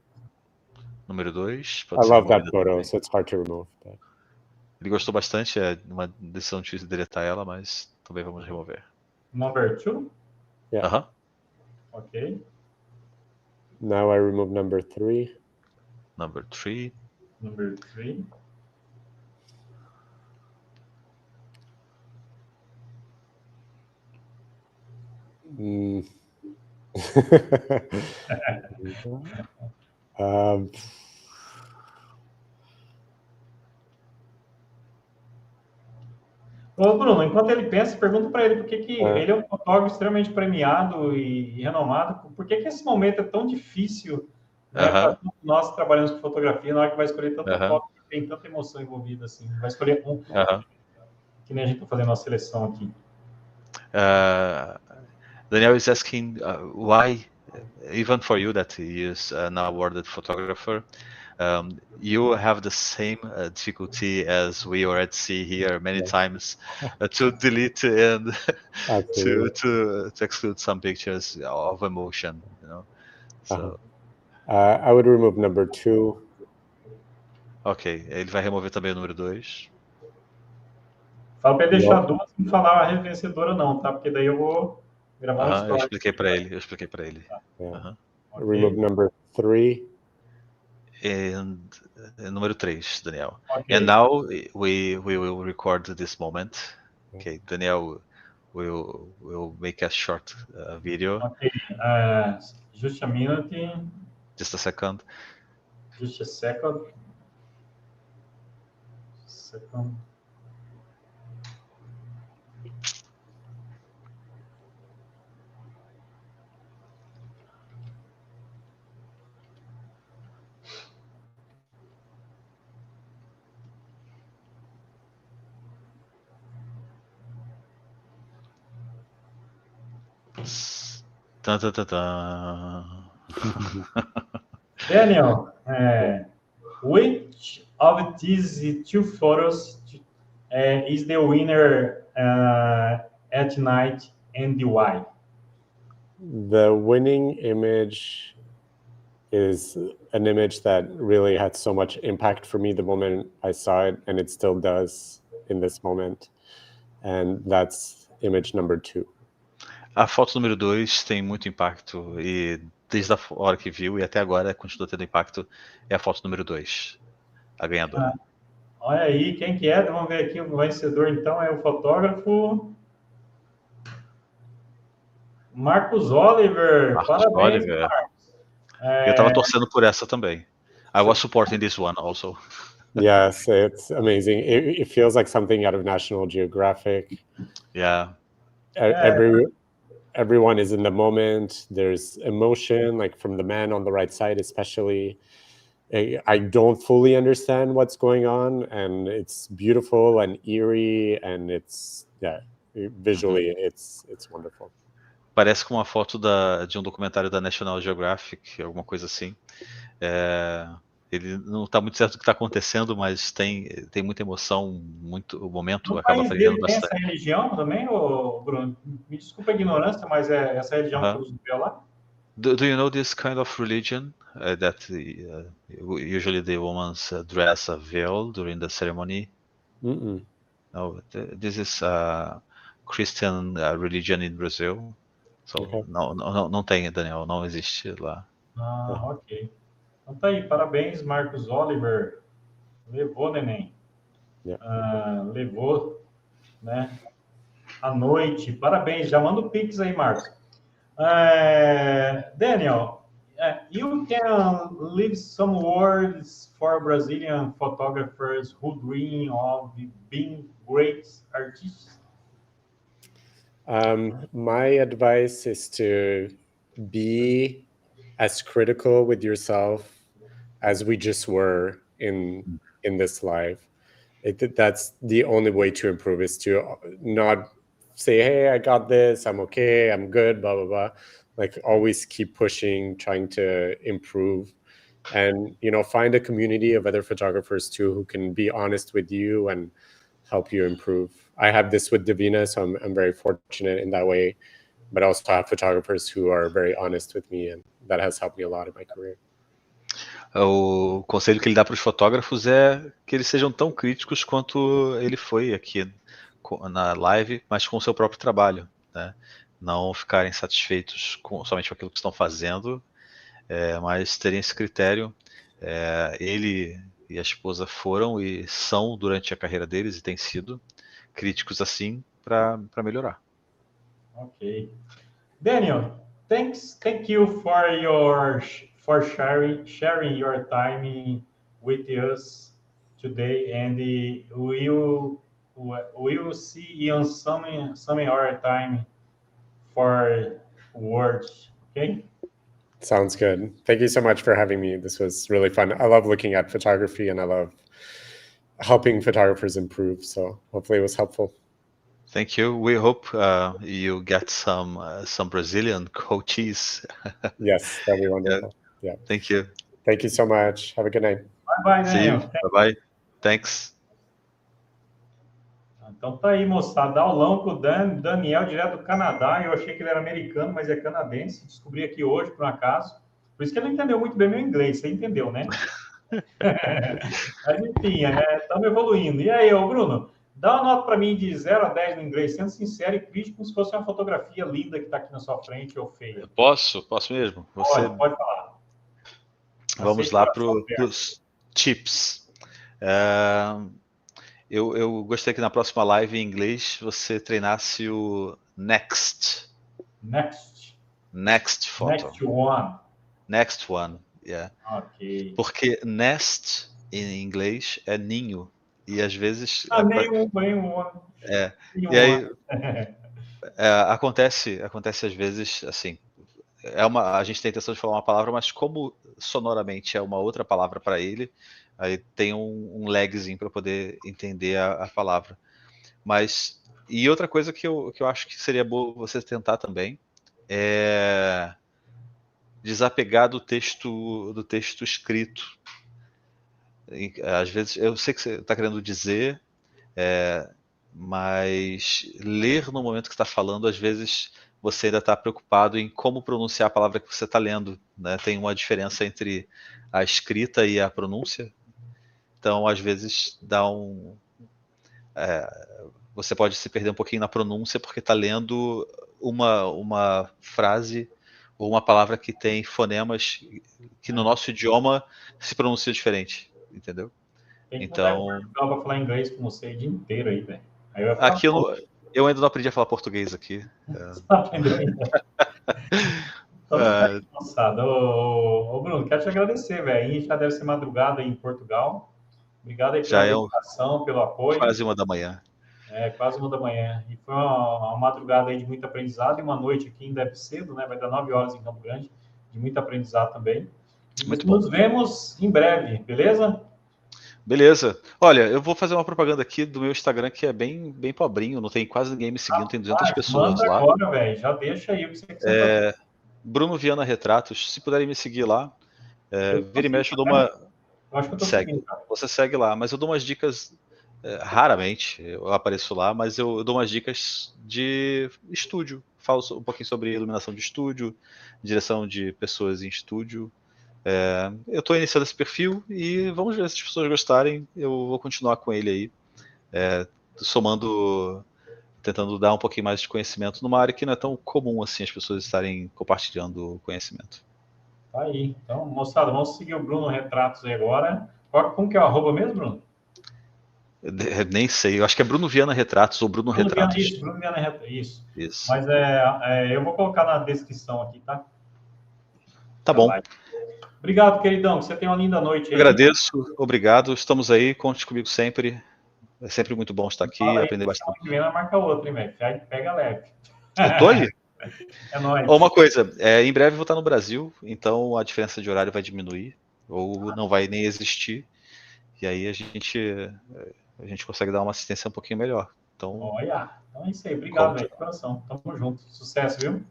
Número 2. I love that photo, so it's hard to remove. But... Ele gostou bastante, é uma decisão difícil de deletar ela, mas também vamos remover. Number 2? Yeah. Ok. Now I remove number 3. Number 3. Number 3. Ô, Bruno, enquanto ele pensa, pergunta para ele por que ele é um fotógrafo extremamente premiado e renomado. Por que esse momento é tão difícil, né, para nós que trabalhamos com fotografia, na hora que vai escolher tanta foto que tem tanta emoção envolvida assim, vai escolher um, que nem a gente está fazendo a seleção aqui. Daniel is asking why, even for you that is an awarded photographer, you have the same difficulty as we already see here many times to delete and to exclude some pictures of emotion, you know. So I would remove number 2. Ok, ele vai remover também o número 2. Fala para ele deixar 2 e não falar a vencedora não, tá? Porque daí eu vou gravar um story. Eu expliquei para ele. Okay. Remove number 3. And número 3, Daniel. Okay. And now we will record this moment. Okay, Daniel will make a short video. Okay, just a minute. Just a second. Just a second. Daniel, which of these 2 photos is the winner at night and why? The winning image is an image that really had so much impact for me the moment I saw it, and it still does in this moment. And that's image number 2. A foto número 2 tem muito impacto e desde a hora que viu e até agora continua tendo impacto. É a foto número 2, a ganhadora. Olha aí, quem que é? Vamos ver aqui, o vencedor então é o fotógrafo Marcos Oliver. Parabéns, Oliver. Marcos. Eu estava torcendo por essa também. I was supporting this one also. Yes, it's amazing. It feels like something out of National Geographic. Yeah. Everyone is in the moment. There's emotion, like from the man on the right side, especially. I don't fully understand what's going on, and it's beautiful and eerie, and it's visually it's wonderful. Parece com uma foto de um documentário da National Geographic, alguma coisa assim. Ele não está muito certo do que está acontecendo, mas tem muita emoção, o momento acaba brilhando bastante. Tem essa religião também, Bruno? Me desculpa a ignorância, mas é essa religião que você viu lá? Do you know this kind of religion that usually the women dress a veil during the ceremony? No, this is a Christian religion in Brazil. So, não tem, Daniel, não existe lá. Ok. Então tá aí, parabéns, Marcos Oliver. Levou, neném. Levou, né? À noite. Parabéns, já manda o Pix aí, Marcos. Daniel, you can leave some words for Brazilian photographers who dream of being great artists? My advice is to be as critical with yourself as we just were in this live. That's the only way to improve, is to not say, hey, I got this, I'm okay, I'm good, blah, blah, blah. Like always keep pushing, trying to improve, and, find a community of other photographers too, who can be honest with you and help you improve. I have this with Davina, so I'm very fortunate in that way, but I also have photographers who are very honest with me, and that has helped me a lot in my career. O conselho que ele dá para os fotógrafos é que eles sejam tão críticos quanto ele foi aqui na live, mas com o seu próprio trabalho, né? Não ficarem satisfeitos somente com aquilo que estão fazendo, mas terem esse critério. Ele e a esposa foram e são, durante a carreira deles, e têm sido críticos assim para melhorar. Ok. Daniel, thank you for sharing your time with us today, and we'll see you on some other time for words. Okay. Sounds good. Thank you so much for having me. This was really fun. I love looking at photography, and I love helping photographers improve. So hopefully it was helpful. Thank you. We hope you get some Brazilian coaches. Yes, that'd be wonderful. Yeah. Thank you. Thank you so much. Have a good night. Bye, See Daniel. you. Bye-bye. Thanks. Então tá aí, moçada. Aulão com o Daniel, direto do Canadá. Eu achei que ele era americano, mas é canadense. Descobri aqui hoje, por um acaso. Por isso que ele não entendeu muito bem meu inglês. Você entendeu, né? Mas enfim, estamos evoluindo. E aí, ô Bruno, dá uma nota para mim de 0 a 10 no inglês, sendo sincero e crítico, como se fosse uma fotografia linda que está aqui na sua frente ou feia. Posso mesmo. Pode falar. Vamos lá para os tips. Eu gostaria que na próxima live em inglês você treinasse o next photo. Next one, yeah. Ok. Porque nest em inglês é ninho, e às vezes nenhum. E aí acontece às vezes assim, a gente tem a intenção de falar uma palavra, mas como sonoramente é uma outra palavra para ele, aí tem um lagzinho para poder entender a palavra. Mas, e outra coisa que eu acho que seria boa você tentar também é desapegar do texto escrito. Às vezes, eu sei que você está querendo dizer, mas ler no momento que está falando, às vezes você ainda está preocupado em como pronunciar a palavra que você está lendo, né? Tem uma diferença entre a escrita e a pronúncia. Então, às vezes, você pode se perder um pouquinho na pronúncia porque está lendo uma frase ou uma palavra que tem fonemas que no nosso idioma se pronuncia diferente, entendeu? Tem que então, mudar para falar inglês com você o dia inteiro aí, velho. Aqui eu ainda não aprendi a falar português aqui. Você tá aprendendo ainda? Cansado. Ô, Bruno, quero te agradecer, velho. A gente já deve ser madrugada aí em Portugal. Obrigado aí pela dedicação, pelo apoio. Quase 1 da manhã. Quase 1 da manhã. E foi uma madrugada aí de muito aprendizado e uma noite aqui ainda é cedo, né? Vai dar 9 horas em Campo Grande, de muito aprendizado também. Nos vemos em breve, beleza? Beleza. Olha, eu vou fazer uma propaganda aqui do meu Instagram que é bem pobrinho, não tem quase ninguém me seguindo, tem 200 pessoas manda lá. Agora, velho, já deixa aí o que você quiser fazer. Bruno Viana Retratos, se puderem me seguir lá, vira e mexe, eu dou uma... Eu acho que eu tô seguindo, você segue lá, mas eu dou umas dicas, raramente eu apareço lá, mas eu dou umas dicas de estúdio, falo um pouquinho sobre iluminação de estúdio, direção de pessoas em estúdio. Eu estou iniciando esse perfil e vamos ver se as pessoas gostarem. Eu vou continuar com ele aí, tentando dar um pouquinho mais de conhecimento numa área que não é tão comum assim as pessoas estarem compartilhando conhecimento. Tá aí. Então, moçada, vamos seguir o Bruno Retratos aí agora. Como que é o arroba mesmo, Bruno? Nem sei, eu acho que é Bruno Viana Retratos ou Bruno Retratos. Bruno Viana Retratos, isso. Isso. Mas eu vou colocar na descrição aqui, tá? Tá bom. Obrigado, queridão. Que você tenha uma linda noite aí. Agradeço, obrigado. Estamos aí, conte comigo sempre. É sempre muito bom estar aqui e aprender bastante. Que vem vai marcar outro, hein, velho? Pega leve. Eu tô aí. É nóis. Uma coisa, em breve eu vou estar no Brasil, então a diferença de horário vai diminuir, ou não vai nem existir. E aí a gente a gente consegue dar uma assistência um pouquinho melhor. Então, Olha, então é isso aí. Obrigado, velho, de coração. Tamo junto. Sucesso, viu?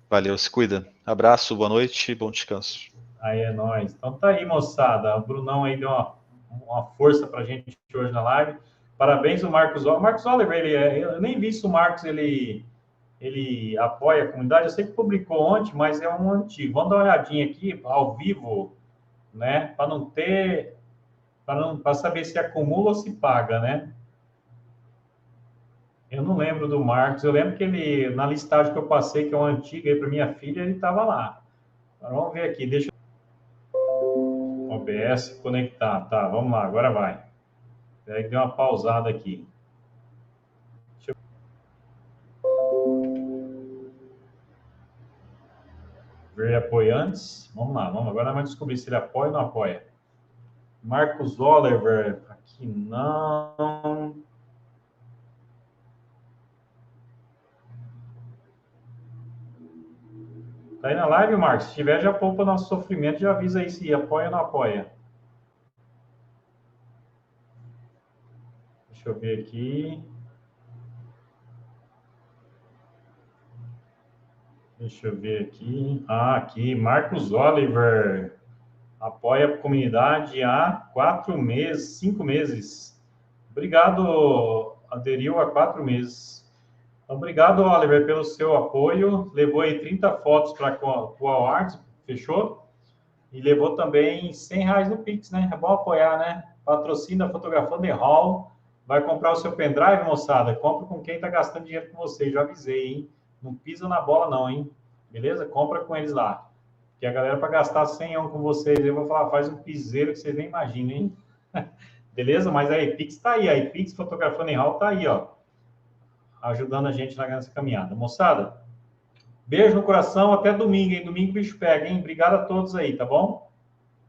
Valeu, se cuida. Abraço, boa noite, bom descanso. Aí é nóis. Então tá aí, moçada. O Brunão aí deu uma força pra gente hoje na live. Parabéns, o Marcos Oliver. Marcos Oliver, eu nem vi se o Marcos ele apoia a comunidade. Eu sei que publicou ontem, mas é um antigo. Vamos dar uma olhadinha aqui, ao vivo, né? Para não ter, para saber se acumula ou se paga, né? Eu não lembro do Marcos. Eu lembro que ele, na listagem que eu passei, que é uma antiga aí para minha filha, ele estava lá. Agora, vamos ver aqui. Deixa OBS conectar. Tá, vamos lá, agora vai. Peraí que deu uma pausada aqui. Deixa eu ver apoiantes. Vamos lá, vamos. Agora vamos descobrir se ele apoia ou não apoia. Marcos Oliver, aqui não. Tá aí na live, Marcos? Se tiver, já poupa nosso sofrimento, já avisa aí se apoia ou não apoia. Deixa eu ver aqui. Deixa eu ver aqui. Ah, aqui, Marcos Oliver. Apoia a comunidade há 4 meses, 5 meses. Obrigado, aderiu há 4 meses. Obrigado, Oliver, pelo seu apoio. Levou aí 30 fotos para o Arts, fechou? E levou também R$100 no Pix, né? É bom apoiar, né? Patrocina Fotografando em Hall. Vai comprar o seu pendrive, moçada? Compra com quem está gastando dinheiro com você. Já avisei, hein? Não pisa na bola, não, hein? Beleza? Compra com eles lá. Que a galera, para gastar 100 com vocês, eu vou falar, faz um piseiro que vocês nem imaginam, hein? Beleza? Mas aí, Pix tá aí. Pix Fotografando em Hall tá aí, ó. Ajudando a gente nessa caminhada. Moçada, beijo no coração, até domingo, hein? Domingo o bicho pega, hein? Obrigado a todos aí, tá bom?